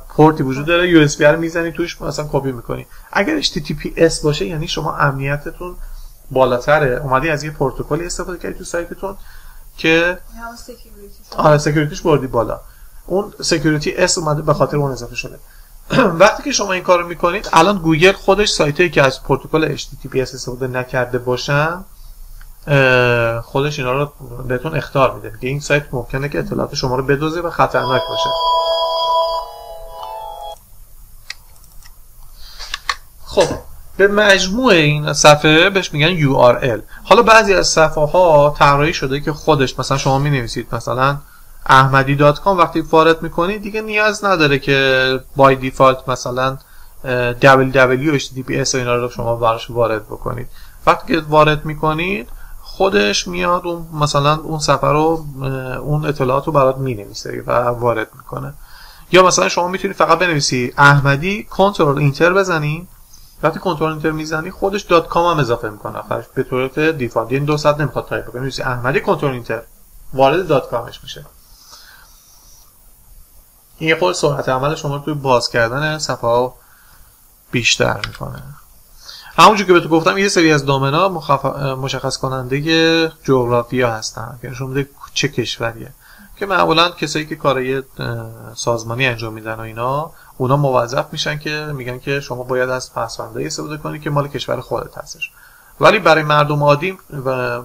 پورتی وجود داره، USB رو میزنی توش مثلا کپی میکنی. اگر HTTPS باشه یعنی شما امنیتتون بالاتره، اومدی از یه پروتکلی استفاده کردی تو سایتتون که سکیوریتیش بردی بالا، اون سکیوریتی اس اومده به خاطر اون اضافه شده. وقتی که شما این کارو میکنید، الان گوگل خودش سایتایی که از پروتکل HTTPS استفاده نکرده باشن خودش اینا رو بهتون اخطار میده که این سایت ممکنه که اطلاعات شما رو بدزده و خطرناک باشه. خب به مجموع این صفحه بهش میگن URL. حالا بعضی از صفحه ها طراحی شده که خودش، مثلا شما می نویسید مثلا ahmadi.com، وقتی وارد میکنید دیگه نیاز نداره که بای دیفالت مثلا www HTTPS و اینا رو شما براش وارد بکنید. وقتی که وارد میکنید خودش میاد اون مثلا اون صفحه رو، اون اطلاعات رو برات مینویسه و وارد میکنه. یا مثلا شما میتونید فقط بنویسی احمدی کنترل اینتر بزنید، وقتی کنترل اینتر میزنی خودش .com هم اضافه میکنه آخرش به صورت دیفالت، یعنی 2 ساعت نمیخواد تایپ بکنی، می‌نویسی احمدی کنترل اینتر وارد .comش میشه. این خود سرعت عمل شما رو توی باز کردن صفحه ها بیشتر میکنه. همونجور که بهتون گفتم یه سری از دامنا مشخص کننده جغرافیا هستن که نشون میده چه کشوریه، که معمولا کسایی که کارهای سازمانی انجام میدن و اینا، اونا موظف میشن که میگن که شما باید از پسونده‌ای استفاده کنید که مال کشور خودت هستش، ولی برای مردم عادی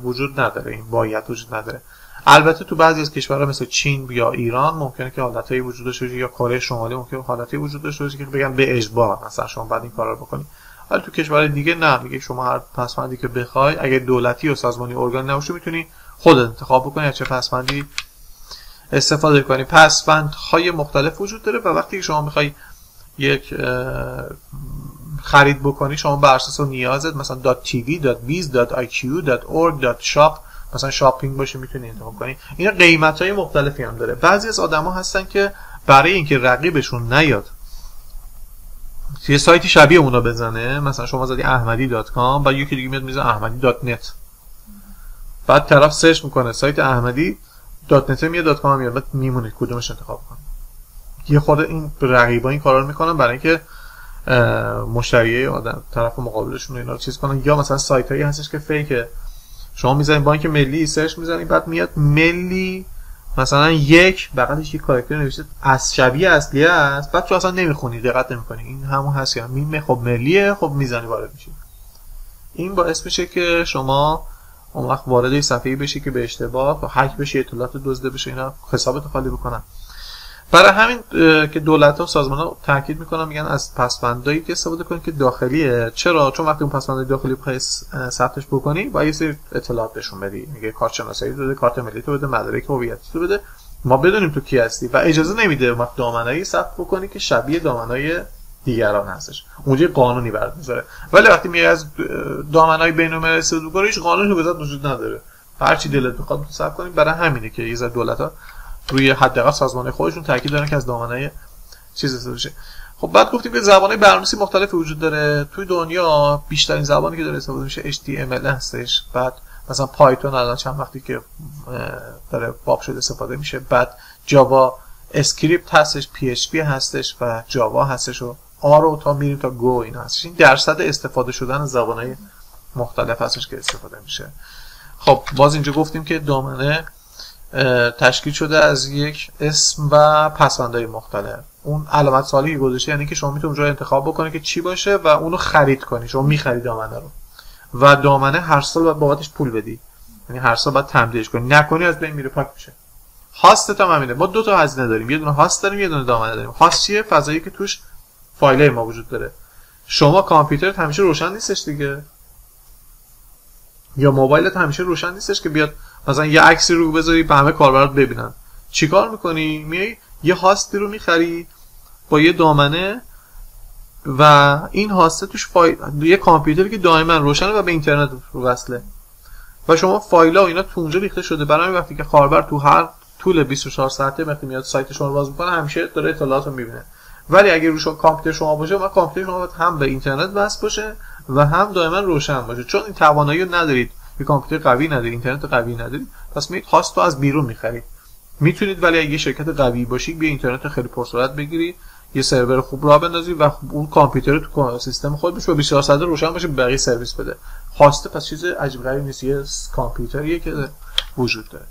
وجود نداره، این باید وجود نداره. البته تو بعضی از کشورها مثل چین یا ایران ممکنه که حالتایی وجود داشته باشه، یا کره شمالی ممکنه حالتی وجود داشته باشه که بگن به اجبار مثلا شما باید این کارا رو بکنید، ولی تو کشور دیگه نه، میگه شما هر پسوندی که بخوای اگه دولتی و سازمانی ارگان نباشه میتونی خودت انتخاب بکنی از چه پسوندی استفاده کنی. پسوندهای مختلف وجود داره و وقتی که شما میخوای یک خرید بکنی شما بر اساس نیازت مثلا .tv .biz .iq .org .shop مثلا شاپینگ باشه میتونی انتخاب کنی. اینا قیمت‌های مختلفی هم داره. بعضی از آدما هستن که برای اینکه رقیبشون نیاد یه سایتی شبیه اونا بزنه، مثلا شما زدی ahmadi.com بعد یکی دیگه میاد میزنه ahmadi.net، بعد طرف سرچ میکنه سایت ahmadi.net میاد .com میاد، بعد میمونه کدومش انتخاب کنه. یه خورده این رقیبا این کارا رو میکنن برای اینکه مشتری آدم طرف مقابلشون اینا رو چیز کنن. یا مثلا سایتایی هستش که فیکه، شما میزنید بانک ملی سرچ میزنید بعد میاد ملی مثلا یک بغلش یک کاراکتر نوشته از شبیه اصلی است، بعد تو اصلا نمیخونی، دقت نمیکنی این همون هست یا میم، خب ملیه، خب میزنی وارد میشی. این باعث میشه که شما اون وقت وارد این صفحه‌ای بشی که به اشتباه و هک بشه، اطلاعات دزده بشه، اینا حسابت خالی بکنن. برای همین که دولت‌ها و سازمان‌ها تاکید میکنن، میگن از پسوندایی که استفاده کنید که داخلیه. چرا؟ چون وقتی اون پسوند داخلی بخوای ثبتش بکنی باید یه سری اطلاعات بهشون بدی، میگه کارت شناسایی تو بده، کارت ملی تو بده، مدارک هویتی تو بده، ما بدونیم تو کی هستی، و اجازه نمیده وقت دامنه‌ای ثبت بکنی که شبیه دامنه‌های دیگران هستش، اونجا قانونی برات میذاره. ولی وقتی میای از دامنه‌های بین‌المللی استفاده می‌کنی هیچ قانونی بذات وجود نداره، هر چی دلت بخواد ثبت کنی. برای همینه که یه ذره دولت‌ها روی حداقل سازمان خودشون تاکید دارن که از دامنه چیز استفاده شه. خب بعد گفتیم که زبان‌های برنامه‌نویسی مختلفی وجود داره. توی دنیا بیشترین زبانی که داره استفاده میشه HTML هستش، بعد مثلا پایتون الان چند وقتی که داره باب شده استفاده میشه، بعد جاوا اسکریپت هستش، PHP هستش و جاوا هستش و آر تا میریم تا گو اینا هستش. این درصد استفاده شدن زبان‌های مختلف هستش که استفاده میشه. خب باز اینجا گفتیم که دامنه تشکیل شده از یک اسم و پسوندهای مختلف. اون علامت سوالی که گذاشته یعنی که شما میتونید اونجا انتخاب بکنید که چی باشه و اونو خرید کنید. شما می‌خرید دامنه رو و دامنه هر سال باید بابتش پول بدی، یعنی هر سال باید تمدیدش کنی، نکنی از بین میره، پاک میشه. هاستت هم همینه. ما دو تا هزینه داریم، یه دونه هاست داریم، یه دونه دامنه داریم. هاست چیه؟ فضایی که توش فایلای ما وجود داره. شما کامپیوترت همیشه روشن نیستش دیگه، یا موبایلت همیشه روشن نیستش که بیاد مثلا یه عکسی رو بذاری به همه کاربرات ببینن. چیکار میکنی؟ میای یه هاستی رو میخری با یه دامنه و این هاسته توش یه کامپیوتری که دائما روشنه و به اینترنت رو وصله و شما فایل‌ها و اینا تو اونجا ریخته شده. برای وقتی که کاربر تو هر طول 24 ساعته وقتی میاد سایت شما رو باز میکنه همیشه داره اطلاعات رو میبینه. ولی اگه روش کامپیوتر شما باشه و کامپیوتر شما باید هم به اینترنت وصل باشه و هم دائما روشن باشه. چون این توانایی رو ندارید، یه کامپیوتر قوی ندارید، اینترنت قوی ندارید، پس میید هاست رو از بیرون میخرید. میتونید ولی اگه شرکت قوی باشید بیا اینترنت خیلی پرسرعت بگیری، یه سرور خوب راه بندازی و اون کامپیوتر تو سیستم خود بشه و 24 ساعته روشن باشه، بقیه سرویس بده. هاست پس چیز عجیب غریبی نیست، یه کامپیوتریه که وجود داره.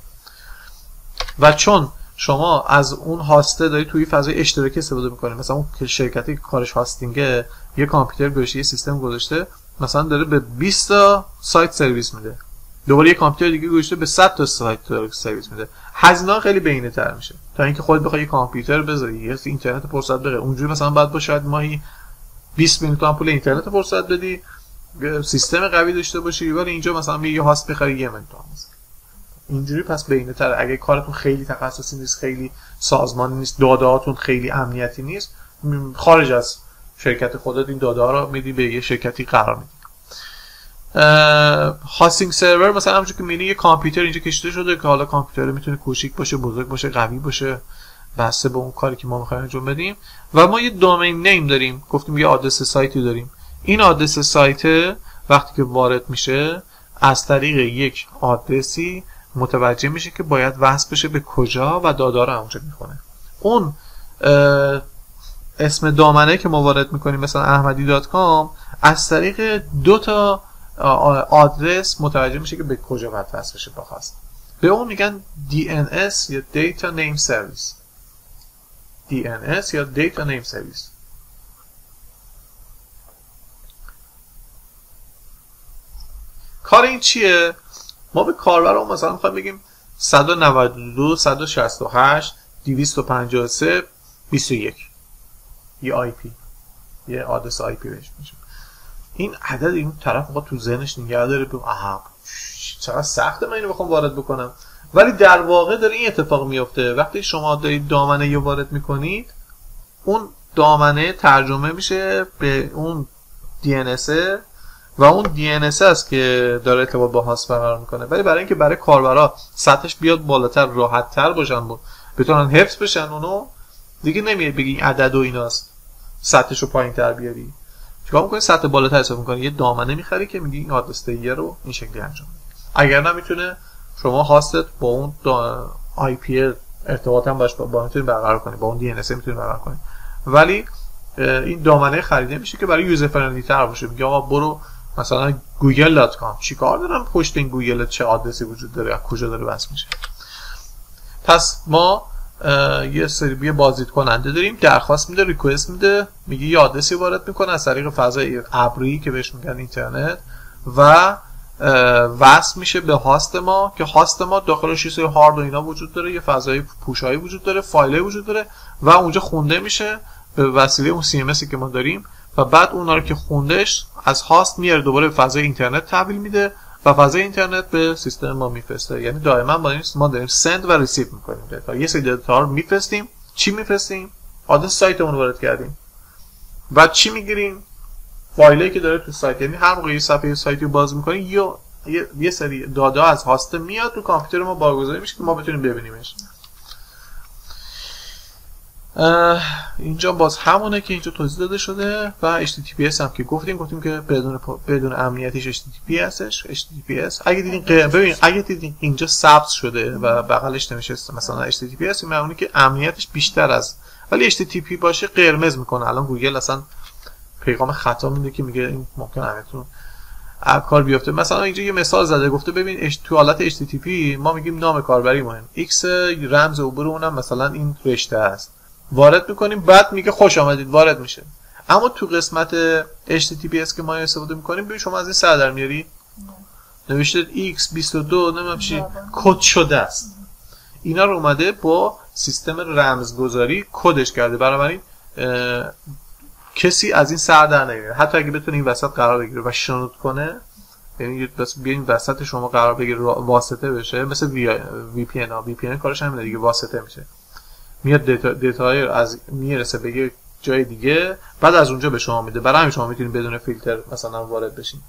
و چون شما از اون هاسته داری توی فضای اشتراکی استفاده می‌کنی، مثلا اون شرکتی که کارش هاستینگه یه کامپیوتر گذاشته، یه سیستم گذاشته، مثلا داره به 20 تا سایت سرویس میده، دوباره یه کامپیوتر دیگه گذاشته به 100 تا سایت سرویس میده. هزینه خیلی بینه‌تر میشه تا اینکه خودت بخوای یه کامپیوتر بذاری، یه اینترنت پرسرعت بگیری. اونجوری مثلا بعد با شاید ماهی 20 میلیون تومان پول اینترنت پرسرعت بدی، سیستم قوی داشته باشی، ولی اینجا مثلا یه هاست بخری 1 میلیون تومان. اینجوری پس بینه‌تر. اگه کارتون خیلی تخصصی نیست، خیلی سازمانی نیست، داده‌هاتون خیلی امنیتی نیست، خارج از شرکت خودت این داده‌ها رو میدی به یه شرکتی قرار میدی. هاستینگ سرور مثلا همونجوری که می‌بینی یه کامپیوتر اینجا کشیده شده که حالا کامپیوتر میتونه کوچیک باشه، بزرگ باشه، قوی باشه، بسته به اون کاری که ما می‌خوایم انجام بدیم. و ما یه دومین نیم داریم، گفتیم یه آدرس سایتی داریم. این آدرس سایت وقتی که وارد میشه از طریق یک آدرسی متوجه میشه که باید وصل بشه به کجا و داده رو اونجا میخونه. اون اسم دامنه که ما وارد میکنیم مثلا ahmadi.com از طریق 2 تا آدرس متوجه میشه که به کجا باید وصل بشه با هاست. به اون میگن DNS یا Data Name Service. DNS یا Data Name Service. کار این چیه؟ ما به کاربرمون مثلا میخوایم بگیم 192 168 253 21 یه آی پی، یه آدرس آی پی بهش میشه. این عدد این طرف میخواد تو ذهنش نگه داره، بگم آها چقدر سخته من اینو بخوام وارد بکنم. ولی در واقع داره این اتفاق میفته. وقتی شما دارید دامنه رو وارد میکنید، اون دامنه ترجمه میشه به اون DNS و اون DNS است که داره ارتباط با هاست برقرار میکنه. ولی برای اینکه برای کاربرا سطحش بیاد بالاتر، راحت‌تر باشن، بتونن حفظ بشن، اونو دیگه نمیاد بگی این عدد و ایناست، سطحشو پایین‌تر بیاری. چیکار می‌کنی؟ سطح بالاتر حساب می‌کنی، یه دامنه می‌خری که میگی این آدرس دیگه رو این شکلی انجام بده. اگر نمیتونه شما هاستت با اون آی پی ارتباط هم با میتونید برقرار کنی، با اون DNS میتونید برقرار کنی. ولی این دامنه خریده میشه که برای یوزر فرندلی تر باشه. میگه آقا برو مثلا google.com، چیکار دارم پشت این گوگل چه آدرسی وجود داره، از کجا داره وصل میشه. پس ما یه سری بازدید کننده داریم، درخواست میده، ریکوست میده، میگه یه آدرسی وارد میکنه از طریق فضای ابری که بهش میگن اینترنت و وصل میشه به هاست ما که هاست ما داخلش یه سری هارد و اینا وجود داره، یه فضای پوشایی وجود داره، فایلای وجود داره و اونجا خونده میشه به وسیله اون CMSی که ما داریم و بعد اونا رو که خوندش از هاست میاره دوباره به فضای اینترنت تحویل میده و فضای اینترنت به سیستم ما میفرسته. یعنی دائما ما داریم سند و ریسیو میکنیم دیتا. یه سری دیتا رو میفرستیم. چی میفرستیم؟ آدرس سایتمون رو وارد کردیم. بعد چی میگیریم؟ فایلی که داره تو سایت. یعنی هر موقع یه صفحه سایتی رو باز میکنیم یا یه سری داده از هاست میاد تو کامپیوتر ما بارگذاری میشه که ما بتونیم ببینیمش. اینجا باز همونه که اینجا توضیح داده شده و HTTPS هم که گفتیم که بدون امنیتش HTTP هستش. HTTPS اگه دیدین اینجا ثبت شده و بغلش نمیشه مثلا HTTPS، این معنی که امنیتش بیشتر از، ولی HTTP باشه قرمز میکنه. الان گوگل اصلا پیغام خطا میده که میگه این ممکن امنیتتون کار بیفته. مثلا اینجا یه مثال زده، گفته ببین تو حالت HTTP ما میگیم نام کاربری مهم، X رمز عبور اونم مثلا این رشته است، وارد میکنیم، بعد میگه خوش آمدید وارد میشه. اما تو قسمت HTTPS که ما استفاده میکنیم، ببین شما از این سر در میاری نوشته X22 نمیدونم چی کد شده است، اینا رو اومده با سیستم رمزگذاری کدش کرده، بنابراین کسی از این سر در نمیاره. حتی اگه بتونه این وسط قرار بگیره و شنود کنه، یعنی بس بیاین وسط شما قرار بگیره واسطه بشه، مثل VPN کارش همینه دیگه، واسطه میشه، میاد دیتاهای از میرسه به یه جای دیگه، بعد از اونجا به شما میده. برای همین شما میتونید بدون فیلتر مثلا وارد بشین.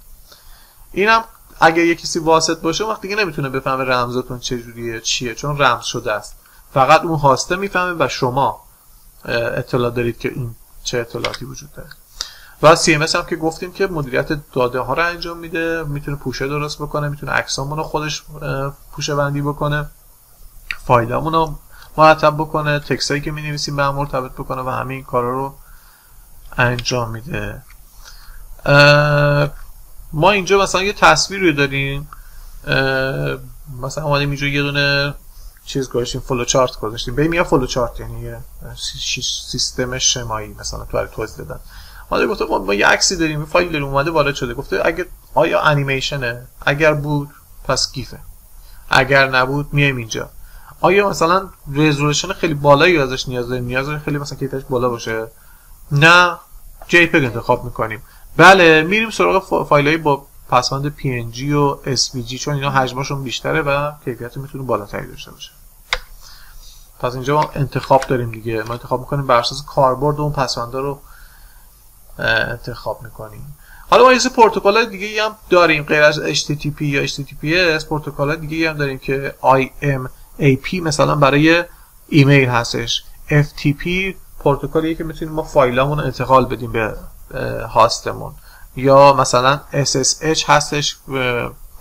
اینم اگه یه کسی واسط باشه وقتی دیگه نمیتونه بفهمه رمزاتون چجوریه چیه، چون رمز شده است. فقط اون هاسته میفهمه و شما اطلاع دارید که این چه اطلاعاتی وجود داره. و CMS هم که گفتیم که مدیریت داده ها رو انجام میده، میتونه پوشه درست بکنه، میتونه عکسامون رو خودش پوشه بندی بکنه، فایلامون رو مرتب بکنه، تکستایی که می‌نویسیم به هم مرتبط بکنه و همین کارا رو انجام میده. ما اینجا مثلا یه تصویری داریم، مثلا اومدیم اینجا یه دونه چیز گذاشتیم، فلو چارت گذاشتیم. ببین میگه فلو چارت یعنی یه سیستم شمایی مثلا تو توضیح دادن. ما گفته ما یه عکسی داریم، یه فایل داریم اومده وارد شده، گفته اگه آیا انیمیشنه، اگر بود پس گیفه، اگر نبود میایم اینجا. آیا مثلا رزولوشن خیلی بالایی ازش نیاز داریم خیلی مثلا کیفیتش بالا باشه؟ نه، JPEG انتخاب میکنیم. بله، میریم سراغ فایلایی با پسوند PNG و SVG، چون اینا حجمشون بیشتره و کیفیت میتونه بالاتری داشته باشه. پس اینجا ما انتخاب داریم دیگه، ما انتخاب میکنیم بر اساس کاربرد اون پسوندا رو انتخاب میکنیم. حالا ما یه پروتکل‌های دیگه هم داریم غیر از HTTP یا HTTPS، پروتکل‌های دیگه هم داریم که IMAP مثلا برای ایمیل هستش. FTP پروتکلیه که میتونیم ما فایلامون رو انتقال بدیم به هاستمون، یا مثلا SSH هستش.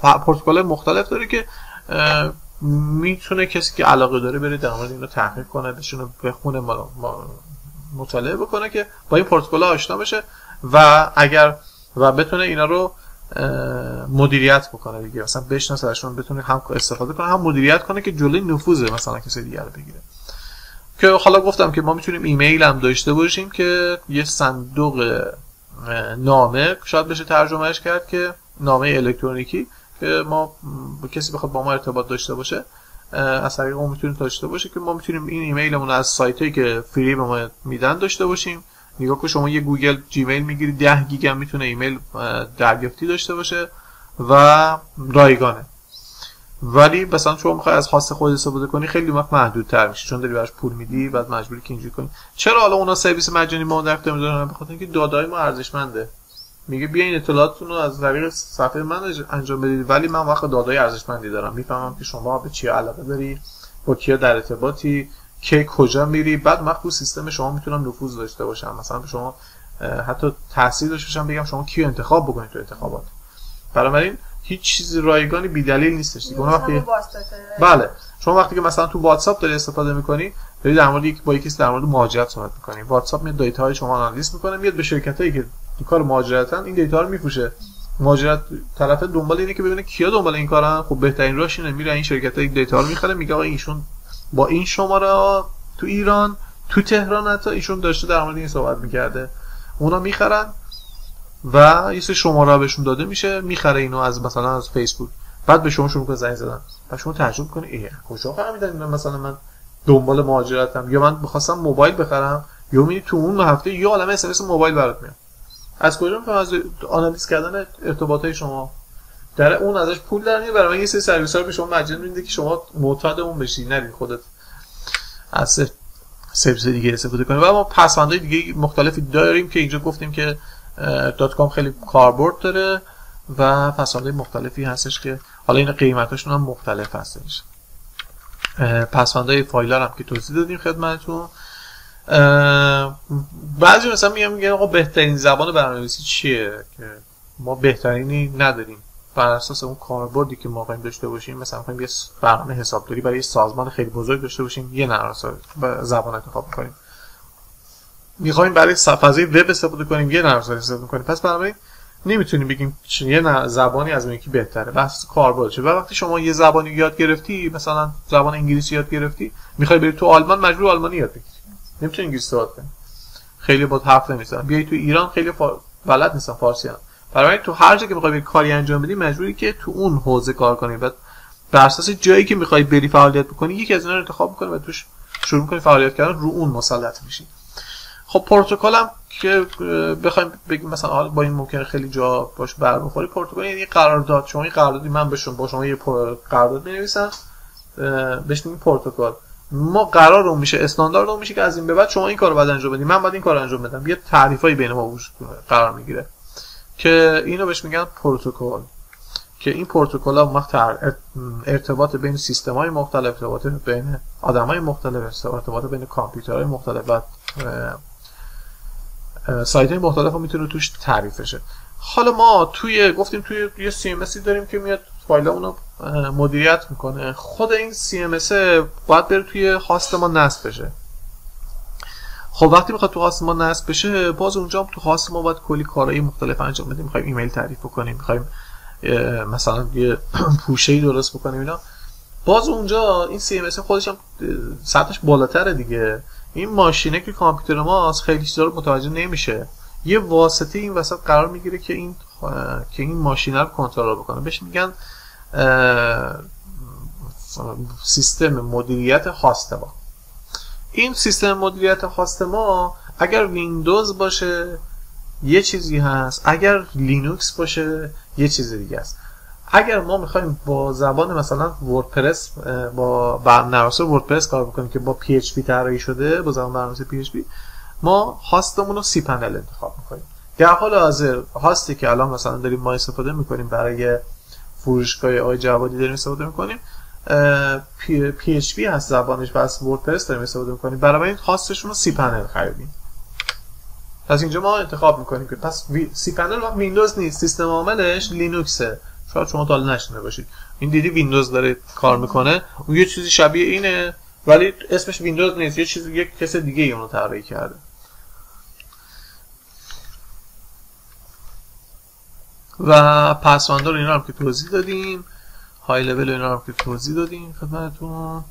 پروتکل‌های مختلف داره که میتونه کسی که علاقه داره بره در مورد اینو تحقیق کنه، بهشون بخونه، مطالعه بکنه که با این پروتکل‌ها آشنا بشه و بتونه اینا رو مدیریت بکنه دیگه، مثلا بشناسهشون، بتونه هم استفاده کنه هم مدیریت کنه که جلوی نفوذ مثلا کسی دیگه رو بگیره. که حالا گفتم که ما میتونیم ایمیل هم داشته باشیم که یه صندوق نامه شاید بشه ترجمهش کرد، که نامه الکترونیکی که ما کسی بخواد با ما ارتباط داشته باشه از طریق اون میتونه داشته باشه، که ما میتونیم این ایمیلمون از سایتایی که فری به ما میدن داشته باشیم. نگاه کن شما یه گوگل جیمیل میگیری 10 گیگ هم میتونه ایمیل دریافتی داشته باشه و رایگانه. ولی مثلا شما میخوای از هاست خود استفاده کنی خیلی وقت محدودتر میشه، چون داری براش پول میدی، بعد مجبوری که اینجوری کنی. چرا حالا اونا سرویس مجانی ما در اختیار میذارن؟ به خاطر اینکه داده‌های ما ارزشمنده. میگه بیاین اطلاعاتتون رو از طریق صفحه من انجام بدید، ولی من وقت داده‌های ارزشمندی دارم، میفهمم که شما به چی علاقه داری، با کیا در ارتباطی، که کجا میری، بعد من تو سیستم شما میتونم نفوذ داشته باشم، مثلا به شما حتی تاثیر داشته باشم، بگم شما کیو انتخاب بکنید تو انتخابات. بنابراین هیچ چیز رایگانی بی‌دلیل نیستش دیگه. اون وقتی بله، شما وقتی که مثلا تو واتساپ داری استفاده می‌کنی، داری در مورد با یکیش در مورد مهاجرت صحبت می‌کنی، واتساپ میاد دیتاهای شما آنالیز می‌کنه، میاد به شرکتایی که تو کار مهاجرتن این دیتا رو می‌فروشه. مهاجرت طرف دنبال اینه که ببینه کیا دنبال این کارن، خب بهترین راهش اینه میره این شرکتای دیتا رو می‌خره، میگه آقا ایشون با این شماره تو ایران، تو تهران حتی ایشون داشته در مورد این صحبت می‌کرده، اونا می‌خرن و یه سری شماره بهشون داده میشه، میخره اینو از مثلا از فیسبوک، بعد به شما شروع کنه زنگ زدن و شما تعجب کنی کجا فهمیدن مثلا من دنبال مهاجرتم، یا من می‌خواستم موبایل بخرم، یا میبینی تو اون هفته یه عالمه اس ام اس موبایل برات میاد. از کجا میفهمم؟ از آنالیز کردن ارتباطات شما. در اون ازش پول در میاد، برای من یه سری سرویس‌ها رو به شما مجانی میده که شما معتاد اون بشی، نرید خودت از سرویس دیگه استفاده کنید. و ما پسوندهای دیگه مختلفی داریم که اینجا گفتیم که .com خیلی کاربرد داره و پسوندهای مختلفی هستش که حالا این قیمتاشون هم مختلف هستش. پسوندهای فایلر هم که توضیح دادیم خدمتتون. بعضی مثلا میگن آقا بهترین زبان برنامه‌نویسی چیه که ما بهترینی نداریم، بر اساس اون کاربردی که ما می‌خوایم داشته باشیم. مثلا می‌خوایم یه برنامه حسابداری برای یه سازمان خیلی بزرگ داشته باشیم، یه نرم افزار زبان انتخاب می‌کنیم. می‌خوایم برای فضای وب استفاده کنیم، یه نرم افزار استفاده کنیم. پس بنابراین نمیتونیم بگیم یه زبانی از اون یکی بهتره، بس کاربردشه. و وقتی شما یه زبانی یاد گرفتی، مثلا زبان انگلیسی یاد گرفتی، می‌خوای بری تو آلمان، مجبور آلمانی یاد بگیری. نمی‌تونی انگلیسی صحبت کنی. خیلی با حرف نمی‌زنن. بیای تو ایران خیلی بلد نیستن فارسی هم. برای تو هر جا که می‌خوای بری کاری انجام بدی، مجبوری که تو اون حوزه کار کنی. بعد بر اساس جایی که می‌خوای بری فعالیت بکنی، یکی از اینا رو انتخاب می‌کنی و توش شروع می‌کنی فعالیت کردن، رو اون مسلط میشی. خب پروتکل هم که بخوایم بگیم مثلا حالا با این ممکنه خیلی جا باش بر بخوری، پروتکل یعنی قرارداد. شما این قراردادی من بهشون با شما یه قرارداد می‌نویسم، بهش میگیم پروتکل. ما قرارمون میشه، استانداردمون میشه که از این به بعد شما این کارو بعد انجام بدید، من بعد این کارو انجام بدم. یه تعریفایی بین ما قرار میگیره که اینو بهش میگن پروتکل، که این پروتکل‌ها وقت ارتباط بین سیستم‌های مختلف، ارتباط بین آدم‌های مختلف، ارتباط بین کامپیوترهای مختلف و سایت‌های مختلف هم میتونه توش تعریف بشه. حالا ما گفتیم توی یه CMS داریم که میاد فایلامون رو مدیریت میکنه. خود این CMS باید بره توی هاست ما نصب بشه. خب وقتی میخواد تو هاست ما نصب بشه، باز اونجا تو هاست ما باید کلی کارهای مختلف انجام بدیم. میخوایم ایمیل تعریف بکنیم، میخوایم مثلا یه پوشه‌ای درست بکنیم اینا. باز اونجا این CMS خودش هم سطحش بالاتره دیگه. این ماشینه که کامپیوتر ماست خیلی چیزا رو متوجه نمیشه. یه واسطه این وسط قرار میگیره که این ماشینه رو کنترل بکنه. بهش میگن سیستم مدیریت هاست ما. این سیستم مدیریت هاست ما اگر ویندوز باشه یه چیزی هست، اگر لینوکس باشه یه چیز دیگه است. اگر ما میخوایم با زبان مثلا وردپرس، با نرم افزار وردپرس کار بکنیم که با PHP طراحی شده، با زبان برنامه‌نویسی PHP، ما هاستمون رو سی پنل انتخاب میکنیم. در حال حاضر هاستی که الان مثلا داریم ما استفاده میکنیم برای فروشگاه آقای جوادی داریم استفاده میکنیم، PHP هست زبانش و از وردپرس داریم استفاده میکنیم. برای این هاستشون رو سی پنل خریدیم. پس اینجا ما انتخاب میکنیم که پس سی پنل ویندوز نیست، سیستم عاملش لینوکسه. شاید شما تا حالا نشنیده باشید. این دیدی ویندوز داره کار میکنه، اون یه چیزی شبیه اینه ولی اسمش ویندوز نیست، یه چیزی یک کس دیگه اونو طراحی کرده. و پسوندار اینا هم که توضیح دادیم، های لول اینا هم که توضیح دادیم خدمتتون.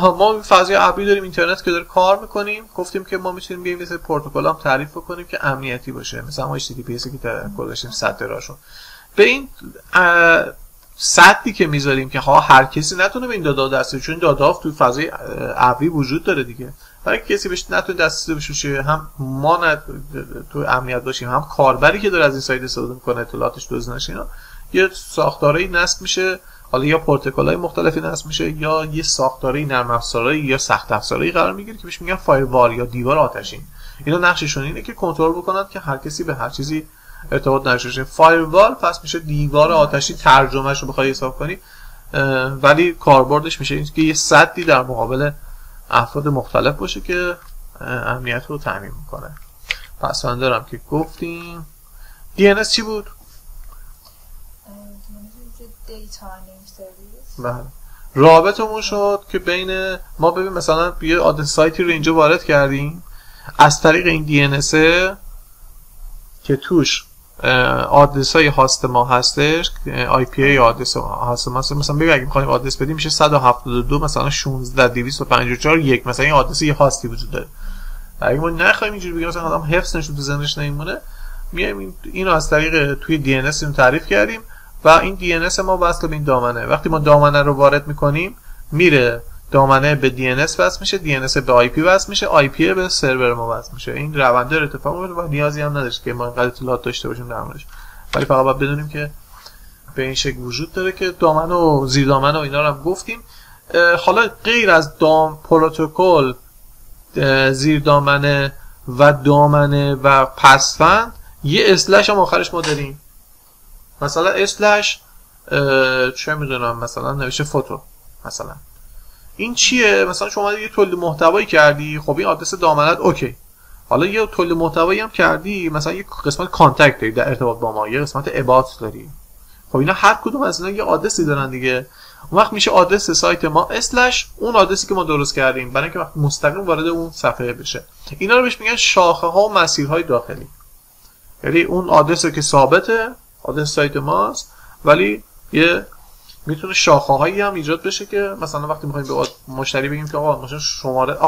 ما فضای ابری داریم، اینترنت که داره کار میکنیم. گفتیم که ما میتونیم بیایم مثل پروتکل هم تعریف بکنیم که امنیتی باشه، مثلا HTTPS که گذاشتیم سطح راشون. به این سطحی که میذاریم که هر کسی نتونه به این دادا دست بشه، چون دادا تو فضای ابری وجود داره دیگه. برای کسی بهش نتونه دست بشه، هم ما تو امنیت باشیم، هم کاربری که داره از این سایت استفاده میکنه اطلاعاتش دزد نشه. اینا یه ساختاری نصب میشه، حالا یا پروتکل‌های مختلفی نصب میشه یا یه ساختاری نرم افزاری یا سخت افزاری قرار میگیره که بهش میگن فایروال یا دیوار آتشین. اینا نقششون اینه که کنترل بکنن که هر کسی به هر چیزی ارتباط نداشته. فایروال پس میشه دیوار آتشی، ترجمهش رو بخوای حساب کنی، ولی کاربردش میشه این که یه سدی در مقابل افراد مختلف باشه که امنیت رو تامین میکنه. پس من دارم که گفتیم DNS چی بود؟ بله. رابطمون شد که بین ما ببین مثلا یه آدرس سایتی رو اینجا وارد کردیم، از طریق این DNS که توش آدرس های هاست ما هستش، IP آدرس هاست ما هست. مثلا بگیم اگه می‌خوایم آدرس بدیم میشه 172 مثلا 16254 1، مثلا این آدرس یه هاستی وجود داره. اگه ما نخوایم اینجوری بگیم مثلا آدم حفظ نشه تو ذهنش نمیمونه، میایم اینو از طریق توی DNS اینو تعریف کردیم و این DNS ما وصل به این دامنه. وقتی ما دامنه رو وارد میکنیم میره دامنه به DNS وصل میشه، DNS به IP وصل میشه، IP به سرور ما وصل میشه. این رونده رو اتفاق میفته و نیازی هم نداره که ما اینقدر اطلاعات داشته باشیم در موردش، ولی فقط باید بدونیم که به این شکل وجود داره که دامنه و زیر دامنه و اینا رو هم گفتیم. حالا غیر از پروتکل، زیر دامنه و دامنه و پسوند، یه اسلش هم آخرش ما داریم. مثلا اسلش چه میدونم مثلا نوشته فوتو، مثلا این چیه؟ مثلا شما یه تولید محتوایی کردی، خب این آدرس دامنت اوکی. حالا یه تولید محتوایی هم کردی، مثلا یه قسمت کانتکت داری در ارتباط با ما، یه قسمت ابات داری. خب اینا هر کدوم از اینا یه آدرسی دارن دیگه. اون وقت میشه آدرس سایت ما اسلش اون آدرسی که ما درست کردیم، برای اینکه وقت مستقیم وارد اون صفحه بشه. اینا رو بهش میگن شاخه ها و مسیرهای داخلی. یعنی اون آدرسی که ثابته، آدرس سایت ماست، ولی یه میتونه شاخه هایی هم ایجاد بشه که مثلا وقتی میخوایم به مشتری بگیم که آقا مثلا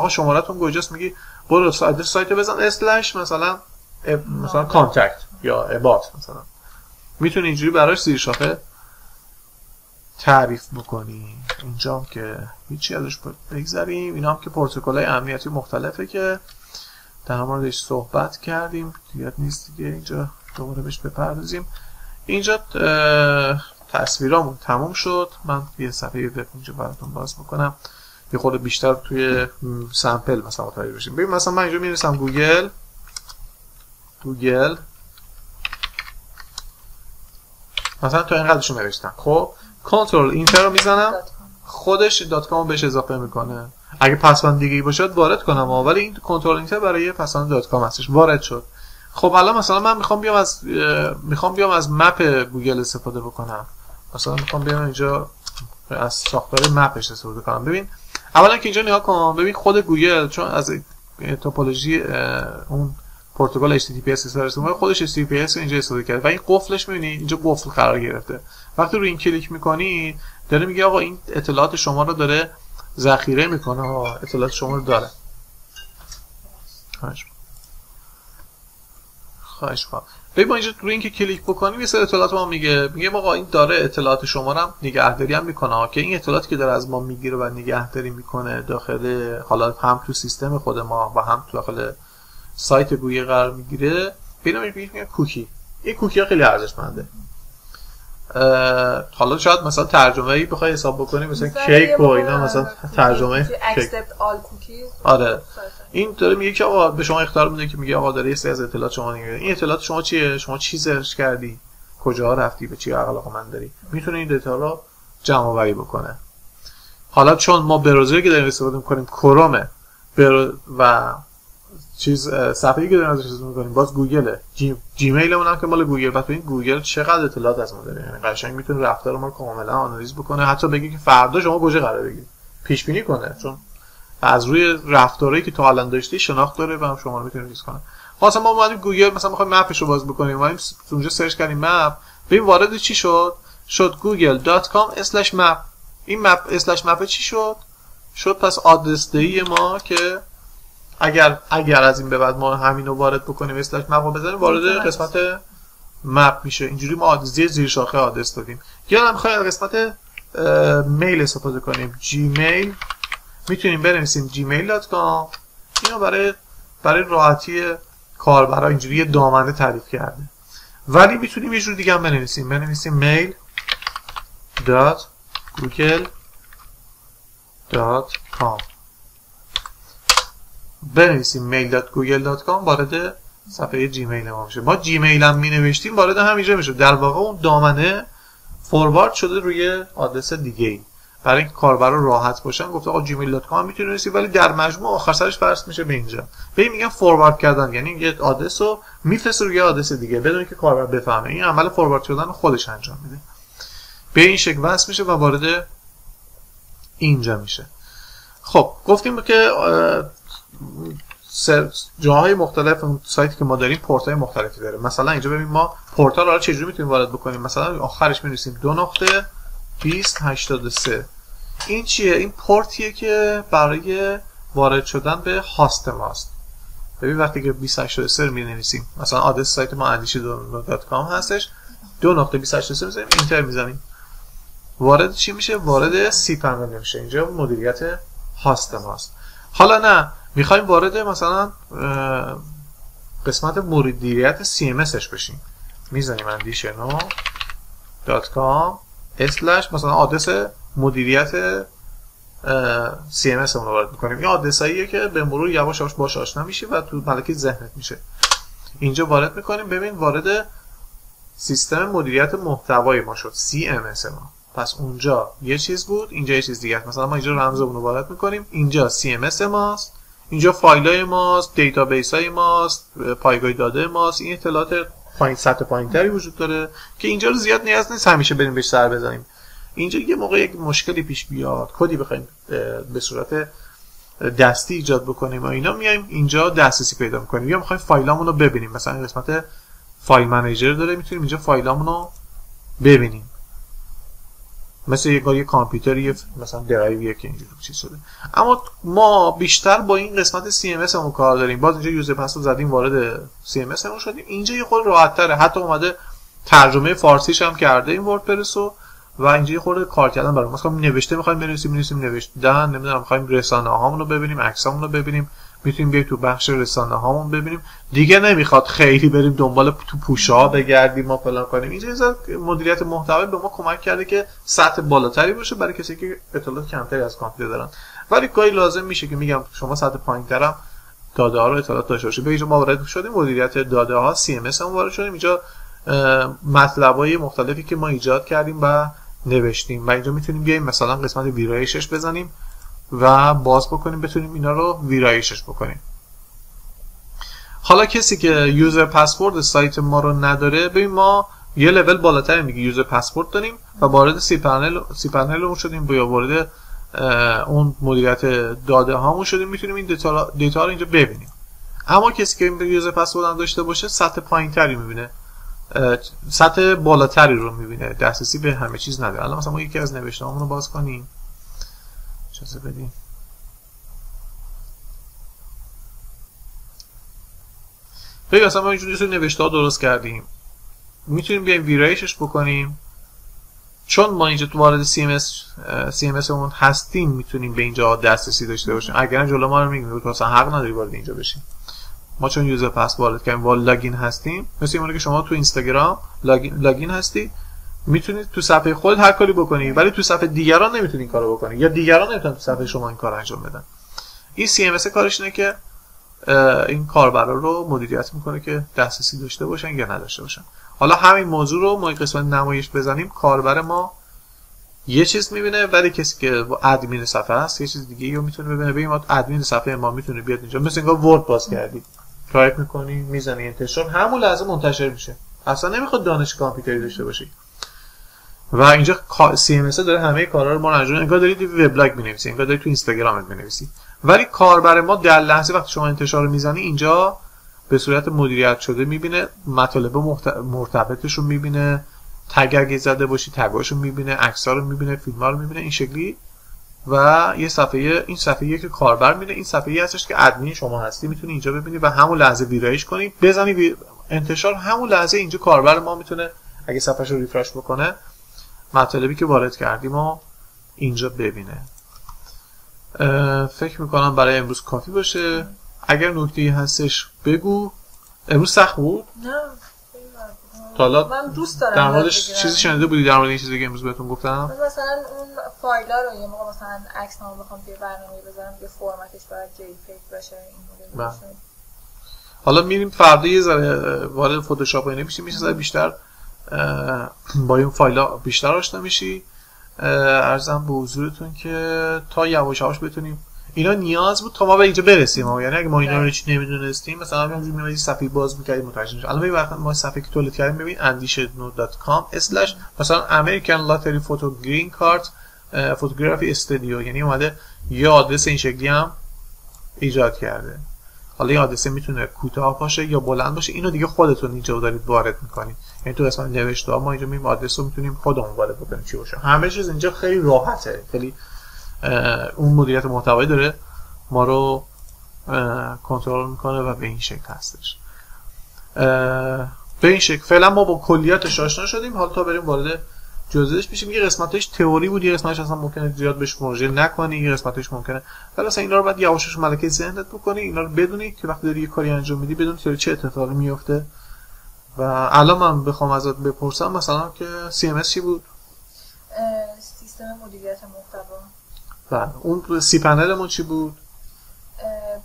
شماره‌تون کجاست، میگی برو آدرس سایت بزن اسلش مثلا کانتکت یا ابات مثلا. میتونی اینجوری براش زیر شاخه تعریف بکنی. اینجا هم که هیچی ازش بگذاریم. اینا هم که پروتکل‌های امنیتی مختلفه که در موردش صحبت کردیم، دیگه نیست دیگه اینجا دوباره بهش بپردازیم. اینجا تصویرامون تموم شد. من یه صفحه وب اینجا براتون باز میکنم یه خورده بیشتر توی سامپل مثلا متوجه بشیم. ببین مثلا من اینجا می‌نویسم گوگل مثلا تو اینقدرشو نوشتم. خب کنترل اینتر رو میزنم، خودش دات کام بهش اضافه میکنه. اگه پسوند دیگه‌ای باشه وارد کنم، ولی این کنترل اینتر برای پسوند دات کام هستش، وارد شد. خب الان مثلا من میخوام بیام از مپ گوگل استفاده بکنم. مثلا میخوام بیام اینجا از ساختار مپش استفاده کنم. ببین اولا که اینجا نگاه کن، ببین خود گوگل چون از توپولوژی اون پروتکل HTTPS استفاده می‌کنه، خودش HTTPS رو اینجا استفاده کرده و این قفلش می‌بینی اینجا قفل قرار گرفته. وقتی روی این کلیک می‌کنی داره میگه آقا این اطلاعات شما رو داره ذخیره می‌کنه، اطلاعات شما رو داره. خواهش می‌کنم. ببین ما اینجا روی این که کلیک بکنیم یه سری اطلاعات ما میگه آقا این داره اطلاعات شما رو هم نگهداری هم می‌کنه که این اطلاعاتی که داره از ما میگیره و نگهداری می‌کنه داخل حالا هم تو سیستم خود ما و هم تو داخل سایت گوگل قرار میگیره. ببینم میگه کوکی. این کوکی ها خیلی ارزشمنده. حالا شاید مثلا ترجمه‌ای بخوای حساب بکنی مثلا کیک و اینا، مثلا ترجمه accept all cookies. آره این داره میگه که آقا به شما اختیار میده که میگه آقا داره یه سری از اطلاعات شما میگیره. این اطلاعات شما چیه؟ شما چی سرچ کردی؟ کجا رفتی؟ به چی علاقه‌مند داری؟ میتونه این دیتا رو جمع آوری بکنه. حالا چون ما براوزری که داریم استفاده می‌کنیم کرومه و صفحه‌ای که داریم ازش استفاده می‌کنیم باز گوگله، جیمیلمون هم که مال گوگل. بعد ببین گوگل چقدر اطلاعات از ما داره، یعنی قشنگ میتونه رفتار ما رو کاملا آنالیز بکنه، حتی بگه که فردا شما کجا قرار بگیرید، پیش بینی کنه، چون از روی رفتارهایی که تا الان داشتی شناخت داره و شما رو میتونه ریز کنه. خاصا ما اومدیم گوگل مثلا می‌خوایم مپش رو باز بکنیم، اومدیم اونجا سرچ کردیم مپ، ببین وارد چی شد google.com/map. این map/map چی شد پس آدرس دهی ما که اگر از این به بعد ما همین رو وارد بکنیم اسلش مپ رو بزنیم وارد قسمت مپ میشه. اینجوری ما زیر شاخه آدرس دادیم. یا هم می‌خوایم قسمت میل استفاده کنیم، جیمیل میتونیم بنویسیم gmail.com. اینو برای راحتی کاربرا اینجوری یه دامنه تعریف کرده. ولی میتونیم یه جور دیگه هم بنویسیم mail.google.com. بنویسیم mail.google.com وارد صفحه جیمیل ما میشه. ما جیمیل هم مینوشتیم وارد همینجا میشه. در واقع اون دامنه فوروارد شده روی آدرس دیگه ای. برای اینکه کاربرا راحت باشن گفت آقا gmail.com هم میتونی بنویسی، ولی در مجموع آخر سرش فرض میشه به اینجا. به این میگن فوروارد کردن، یعنی یه آدرس رو میفرسته روی آدرس دیگه بدون اینکه کاربر بفهمه. این عمل فوروارد شدن رو خودش انجام میده. به این شکل وصل میشه و وارد اینجا میشه. خب گفتیم که جاهای مختلف اون سایتی که ما داریم پورت‌های مختلفی داره. مثلا اینجا ببین ما پورتال رو چجوری میتونیم وارد بکنیم. مثلا آخرش می‌نویسیم 2.2083. این چیه؟ این پورتیه که برای وارد شدن به هاست ماست. ببین وقتی که 2083 می‌نویسیم مثلا آدرس سایت ما andishe.com هستش، 2.2083 می‌ذاریم اینتر می‌زنیم. وارد چی میشه؟ وارد سی پنل میشه. اینجا مدیریت هاست ماست. حالا نه میخوایم وارد مثلا قسمت مدیریت CMSش بشیم، میزنیم andishe.com/ مثلا آدرس مدیریت CMS اون رو وارد میکنیم. این آدرساییه که به مرور یواش یواش باهاش آشنا میشی و تو ملکه ذهنت میشه. اینجا وارد میکنیم. ببین وارد سیستم مدیریت محتوای ما شد، CMS ما. پس اونجا یه چیز بود، اینجا یه چیز دیگه است. مثلا ما اینجا رمزمون رو وارد میکنیم، اینجا CMS ماست، اینجا فایلای ماست، دیتابیس های ماست، پایگاه داده ماست. این اطلاعات سطح پایینتری وجود داره که اینجا رو زیاد نیاز نیست همیشه بریم بهش سر بزنیم. اینجا یه موقع یک مشکلی پیش بیاد، کدی بخوایم به صورت دستی ایجاد بکنیم و اینا، میایم اینجا دسترسی پیدا میکنیم. یا میخوایم فایلامون رو ببینیم، مثلا قسمت فایل منیجر داره، میتونیم اینجا فایلامون رو ببینیم، مثل یه کامپیوتری مثلا درایویه که اینجوری چیز شده. اما ما بیشتر با این قسمت CMS همون کار داریم. باز اینجا یوزر پس رو زدیم، وارد CMS همون شدیم. اینجا یه خورده راحت تره، حتی اومده ترجمه فارسیش هم کرده این وردپرس رو و اینجا یه خورده کار کردن برام. مثلا نوشته می‌خوایم بنویسیم نوشتن، نمیدونم می‌خوایم رسانه هامون رو ببینیم، عکسامون رو ببینیم، میتونیم بیایم تو بخش رسانه هامون ببینیم. دیگه نمیخواد خیلی بریم دنبال تو پوشه ها بگردیم و فلان کنیم. اینجا مدیریت محتوا به ما کمک کرده که سطح بالاتری باشه برای کسی که اطلاعات کمتری از کامپیوتر دارن. ولی گاهی لازم میشه که میگم شما سطح پایین‌ترم داده ها رو اطلاعات داشته باشید. به اینجا ما وارد شدیم، مدیریت داده ها CMS هم وارد شدیم. اینجا مطلبای مختلفی که ما ایجاد کردیم و نوشتیم و اینجا میتونیم بیایم مثلا قسمت ویرایشش بزنیم و باز بکنیم، بتونیم اینا رو ویرایشش بکنیم. حالا کسی که یوزر پسورد سایت ما رو نداره، ببین ما یه لول بالاتر میگه یوزر پسورد داریم و وارد سی پنل اون شدیم یا وارد اون مدیریت داده هامون شدیم، میتونیم این دیتا رو اینجا ببینیم. اما کسی که یوزر پسورد هم داشته باشه سطح پایینتری میبینه، سطح بالاتری رو میبینه، دسترسی به همه چیز نداره. الان مثلا ما یکی از نوشته‌هامون رو باز کنیم، اجازه بدیم. ببین مثلا ما اینجوری نوشته ها درست کردیم، میتونیم بیایم ویرایشش بکنیم. چون ما اینجا تو وارد CMS اون هستیم، میتونیم به اینجا دسترسی داشته باشیم. اگر جلو ما رو میگیم مثلا حق نداری وارد اینجا بشیم، ما چون یوزر پس وارد کردیم و لاگین هستیم، مثل اینه که شما تو اینستاگرام لاگین هستی، میتونید تو صفحه خودت هر کاری بکنی، ولی تو صفحه دیگران نمیتونی این کارو بکنی یا دیگران نمیتونن تو صفحه شما این کارو انجام بدن. این CMS کارش اینه که این کاربرا رو مدیریت میکنه که دسترسی داشته باشن یا نداشته باشن. حالا همین موضوع رو ما این قسمت نمایش بزنیم، کاربر ما یه چیز میبینه ولی کسی که ادمین صفحه است یه چیز دیگه رو میتونه ببینه. ببین ما ادمین صفحه ما میتونه بیاد اینجا، مثل انگار ورد باز کردی، تایپ میکنی، میزنی انتشار، همون لحظه منتشر میشه، اصلا نمیخواد دانش کامپیوتری داشته باشی. و اینجا CMS داره همه کارا رو ما انجام، انگار دارید وبلاگ می‌نویسی، انگار دارید تو اینستاگرامت می‌نویسی. ولی کاربر ما در لحظه وقتی شما انتشار رو میزنی اینجا به صورت مدیریت شده میبینه، مطالب مرتبطش رو میبینه، تگ اگه زده باشی تگاشو میبینه، عکس‌ها رو میبینه، فیلم‌ها رو میبینه، این شکلی. و یه صفحه، این صفحه‌ای که کاربر میره، این صفحه‌ای هستش که ادمین شما هستی، میتونی اینجا ببینی و همون لحظه ویرایش کنی، بزنی انتشار، همون لحظه اینجا کاربر ما میتونه اگه صفحه‌ش رو ریفرش بکنه مطالبی که وارد کردیم و اینجا ببینه. فکر میکنم برای امروز کافی باشه. اگر نکته‌ای هستش بگو. امروز سخت بود؟ نه حالا من دوست دارم در موردش چیزی شنیده بودی در مورد این چیزی که امروز بهتون گفتم؟ مثلا اون فایلا رو یه موقع مثلا عکسامو بخوام توی برنامه بذارم که فرمتش باید JPEG باشه، این مدل باشه. حالا میریم فردا یه ذره وارد فتوشاپ و اینا میشیم، میشه ذره بیشتر با این فایلا بیشتر آشنا میشی. عرضم به حضورتون که تا یواش یواش بتونیم، اینا نیاز بود تا ما به اینجا برسیم. یعنی اگه ما اینا رو چی نمیدونستیم، مثلا همینجوری می‌مونیم صفحه باز می‌کردیم متوجه نمی‌شدیم. الان ببین وقتی ما صفحه که تولید کردیم، ببین andishednode.com/ مثلا American Lottery Photo Green Card Photography Studio، یعنی اومده یه آدرس این شکلی هم ایجاد کرده. حالا این آدرس میتونه کوتاه باشه یا بلند باشه، اینو دیگه خودتون اینجا دارید وارد می‌کنید. یعنی تو قسمت نوشته ها ما اینجا می‌بینیم آدرس رو میتونیم خودمون وارد بکنیم چی باشه. همه چیز اینجا خیلی راحته، خیلی اون مدیریت محتوایی داره ما رو کنترل میکنه و به این شکل هستش. به این شکل فعلا ما با کلیاتش آشنا شدیم. حالا تا بریم وارد جزئیاتش بشیم. یه قسمتش تئوری بود، یه قسمتش اصلا ممکنه زیاد بهش مراجعه نکنی، یه قسمتش ممکنه ولی اصلا اینا رو بعد یواشش ملکه ذهنت بکنی، اینا رو بدونی که وقتی داری یه کاری انجام میدی بدون که چه اتفاقی میفته. و الان من بخوام ازت بپرسم مثلا که CMS چی بود؟ سیستم مدیریت محتوا. بله. اون سی پنلمون چی بود؟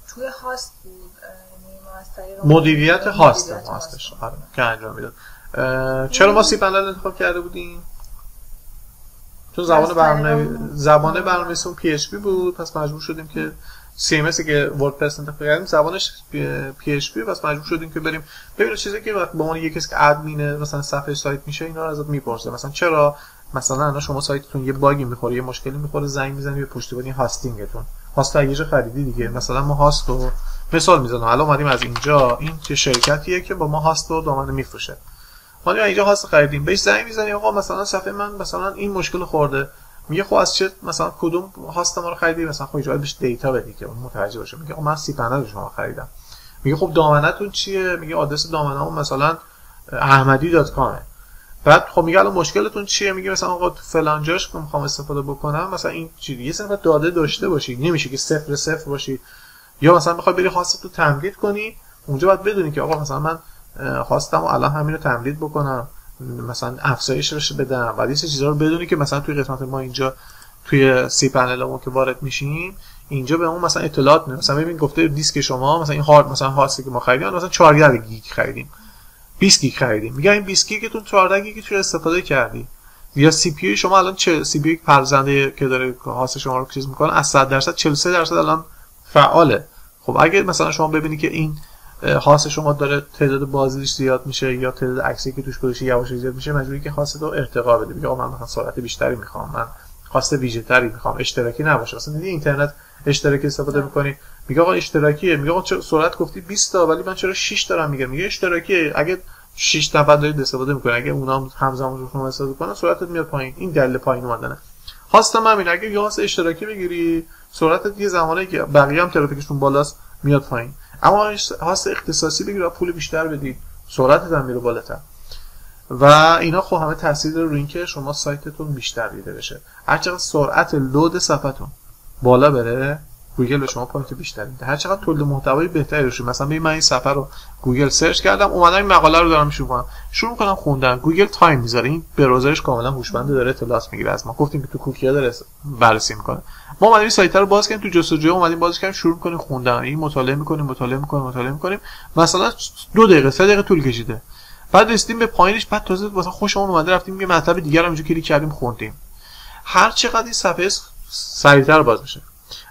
توی هاست بود، مدیریت هاست هستش که انجام میداد. چرا ما سی پنل انتخاب کرده بودیم؟ چون زبان برنامه‌نویسی پی اچ پی بود، پس مجبور شدیم که CMS که وردپرس انتخاب کردیم زبانش پی اچ پی، پس مجبور شدیم که بریم ببینیم چیزی که به عنوان یک کسی که ادمینه مثلا صفحه سایت میشه اینا رو ازت میپرسه، مثلا چرا مثلا الان شما سایتتون یه باگی میخوره، یه مشکلی میخوره، زنگ میزنی به پشتیبانی هاستینگتون، هاست اگه خریدی دیگه، مثلا ما هاست رو مثال میزنم، الان اومدیم از اینجا، این چه شرکتیه که با ما هاست و دامنه میفروشه، ما اینجا هاست خریدیم، بهش زنگ میزنی آقا مثلا صفحه من مثلا این مشکل خورده، میگه خب از چه مثلا کدوم هاست ما رو خریدی، مثلا خب اجازه بهش دیتا بدی که اون متوجه باشه، میگه آقا من سی پنل رو شما خریدم، میگه خب دامنه‌تون چیه، میگه آدرس دامنه‌مون مثلا ahmadi.com، بعد خب میگه الان مشکلتون چیه، میگه مثلا آقا تو فلان جاش که میخوام استفاده بکنم مثلا این چیزی یه سری داده داشته باشی، نمیشه که 0 باشی، یا مثلا میخوای بری هاست رو تمدید کنی، اونجا باید بدونی که آقا مثلا من هاستمو الان همین رو تمدید بکنم، مثلا افزایش بشه بدم، بعد این چیزا رو بدونی که مثلا توی قسمت ما اینجا توی سی پنلمون که وارد میشیم اینجا به اون مثلا اطلاعات مثلا ببین گفته دیسک شما مثلا این هارد مثلا هاستی که ما خریدیم مثلا 14 گیگ خریدیم، 20 گیگ خریدیم، میگه این 20 گیگتون 14 گیگ توی استفاده کردی، یا سی پی یو شما الان چه سی پی یو پرزنده که داره هاست شما رو چیز میکنه از 100% 43% الان فعاله. خب اگه مثلا شما ببینی که این هاست شما داره تعداد بازدیدش زیاد میشه یا تعداد عکسی که توش گذاشته یواش زیاد میشه، مجبوری که هاست رو ارتقا بدی، بگی آقا من مثلا سرعت بیشتری میخوام، من هاست ویژه‌تری میخوام، اشتراکی نباشه، مثلا دیدی اینترنت اشتراکی استفاده میکنی، میگه آقا اشتراکیه، میگه آقا چرا سرعت گفتی 20 تا ولی من چرا 6 دارم، میگه اشتراکیه، اگه 6 نفر دارید استفاده میکنه اگه اونا همزمان رو شما استفاده کنن سرعتت میاد پایین، این دلیل پایین اومدنه. هاست هم همین، اگه یه هاست اشتراکی بگیری سرعتت یه زمانی که بقیه هم ترافیکشون بالاست میاد پایین، اما هاست اختصاصی بگیری و پول بیشتر بدی سرعتت هم میره بالاتر و اینا خب همه تاثیر داره روی اینکه شما سایتتون بیشتر دیده بشه. هر چقدر سرعت لود صفحتون بالا بره گوگل به شما پوینت بیشتری میده، هر چقدر تولید محتوای بهتری روش. مثلا ببین من این صفحه رو گوگل سرچ کردم، اومدم این مقاله رو دارم شروع می‌کنم خوندن، گوگل تایم میذاره، این براوزرش کاملا هوشمنده، داره اطلاعات میگیره از ما، گفتیم که تو کوکی‌ها داره بررسی میکنه، ما اومدیم این سایت رو باز کردیم، تو جستجو اومدیم باز کردیم، شروع کنیم خوندن، این مطالعه می‌کنیم، مثلا 2 دقیقه 3 دقیقه طول کشیده، بعد رسیدیم به پایینش، بعد تازه واسه خوشمون اومده رفتیم یه مطلب دیگه رو اینجا کلیک کردیم خوندیم. هر چقدر این صفحه سریعتر باز میشه،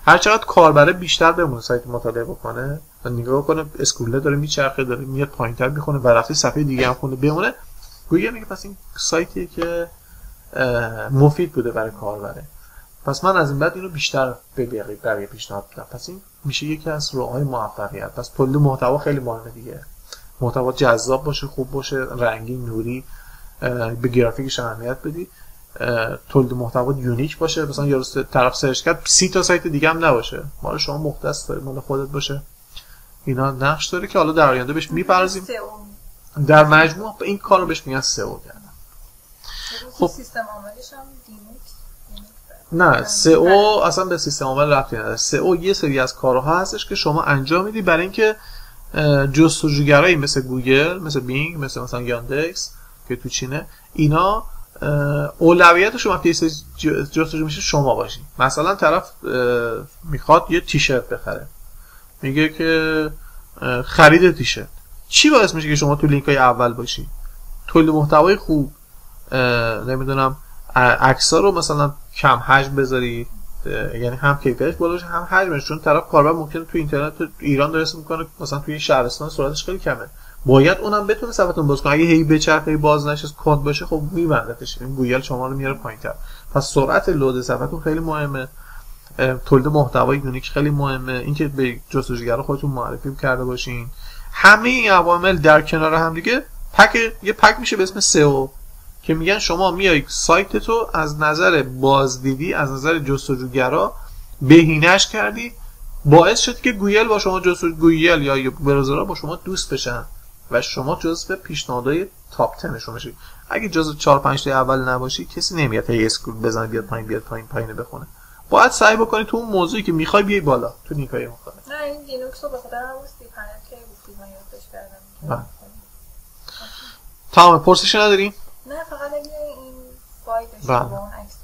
هر چقدر کاربر بیشتر بمونه سایت مطالعه بکنه و نگاه کنه، اسکرول داره میچرخه، داره میاد پایینتر میخونه و رفته صفحه دیگه هم خونده بمونه، گوگل میگه پس این سایتیه که مفید بوده برای کاربره، پس من از این بعد اینو بیشتر به بقیه پیشنهاد میدم. پس این میشه یکی از راههای موفقیت. پس تولید محتوا خیلی مهمه دیگه، محتوا جذاب باشه، خوب باشه، رنگین، نوری، به گرافیکش اهمیت بدی، تولید محتوا یونیک باشه، مثلا یارو طرف سرچ کرد 30 تا سایت دیگه هم نباشه، مال شما مختص مال خودت باشه. اینا نقش داره که حالا در آینده بهش میپردازیم. در مجموع این کارو بهش میگن سئو کردن. خب سیستم عاملش هم لینوکس نه، سئو اصلا به سیستم عامل ربطی نداره. سئو یه سری از کارها هستش که شما انجام میدی برای اینکه جستجوگرایی مثل گوگل، مثل بینگ، مثلا یاندکس که تو چینه، اینا اولویت شما وقتی جستجو میشه شما باشی. مثلا طرف میخواد یه تیشرت بخره، میگه که خرید تیشرت، چی باعث میشه که شما تو لینک های اول باشی؟ تولید محتوای خوب، نمیدونم عکس‌ها رو مثلا کم حجم بذاری، یعنی هم کیفیتش بالا باشه هم حجمش، چون طرف کاربر ممکنه تو اینترنت تو ایران درست میکنه، مثلا توی شهرستان سرعتش خیلی کمه، باید اونم بتونه صفحتون باز کنه، اگه هی بچرخه باز نشه کند باشه خب میبندتش، این گوگل شما رو میاره پایین‌تر. پس سرعت لود صفحتون خیلی مهمه، تولید محتوای یونیک خیلی مهمه، اینکه به جستجوگرا خودتون معرفی کرده باشین. همه این عوامل در کنار هم دیگه یه پک میشه به اسم سئو که میگن شما میای سایتتو از نظر بازدیدی، از نظر جستجوگرا بهینه‌اش کردی، باعث شد که گوگل با شما گوگل یا براوزرها با شما دوست بشن و شما جزو پیشنهادهای تاپ 10 شون بشی. اگه جزو 4 5 تا اول نباشی کسی نمیاد هی اسکرول بزنه بیاد پایین بخونه. باید سعی بکنی تو اون موضوعی که میخوای بیای بالا تو نیکای مختلف. نه این لینوکس رو به خاطر همون پنل که گفتید من یادداشت کردم. تمام، پرسشی نداری؟ نه فقط اگه این فایلش رو با اون عکس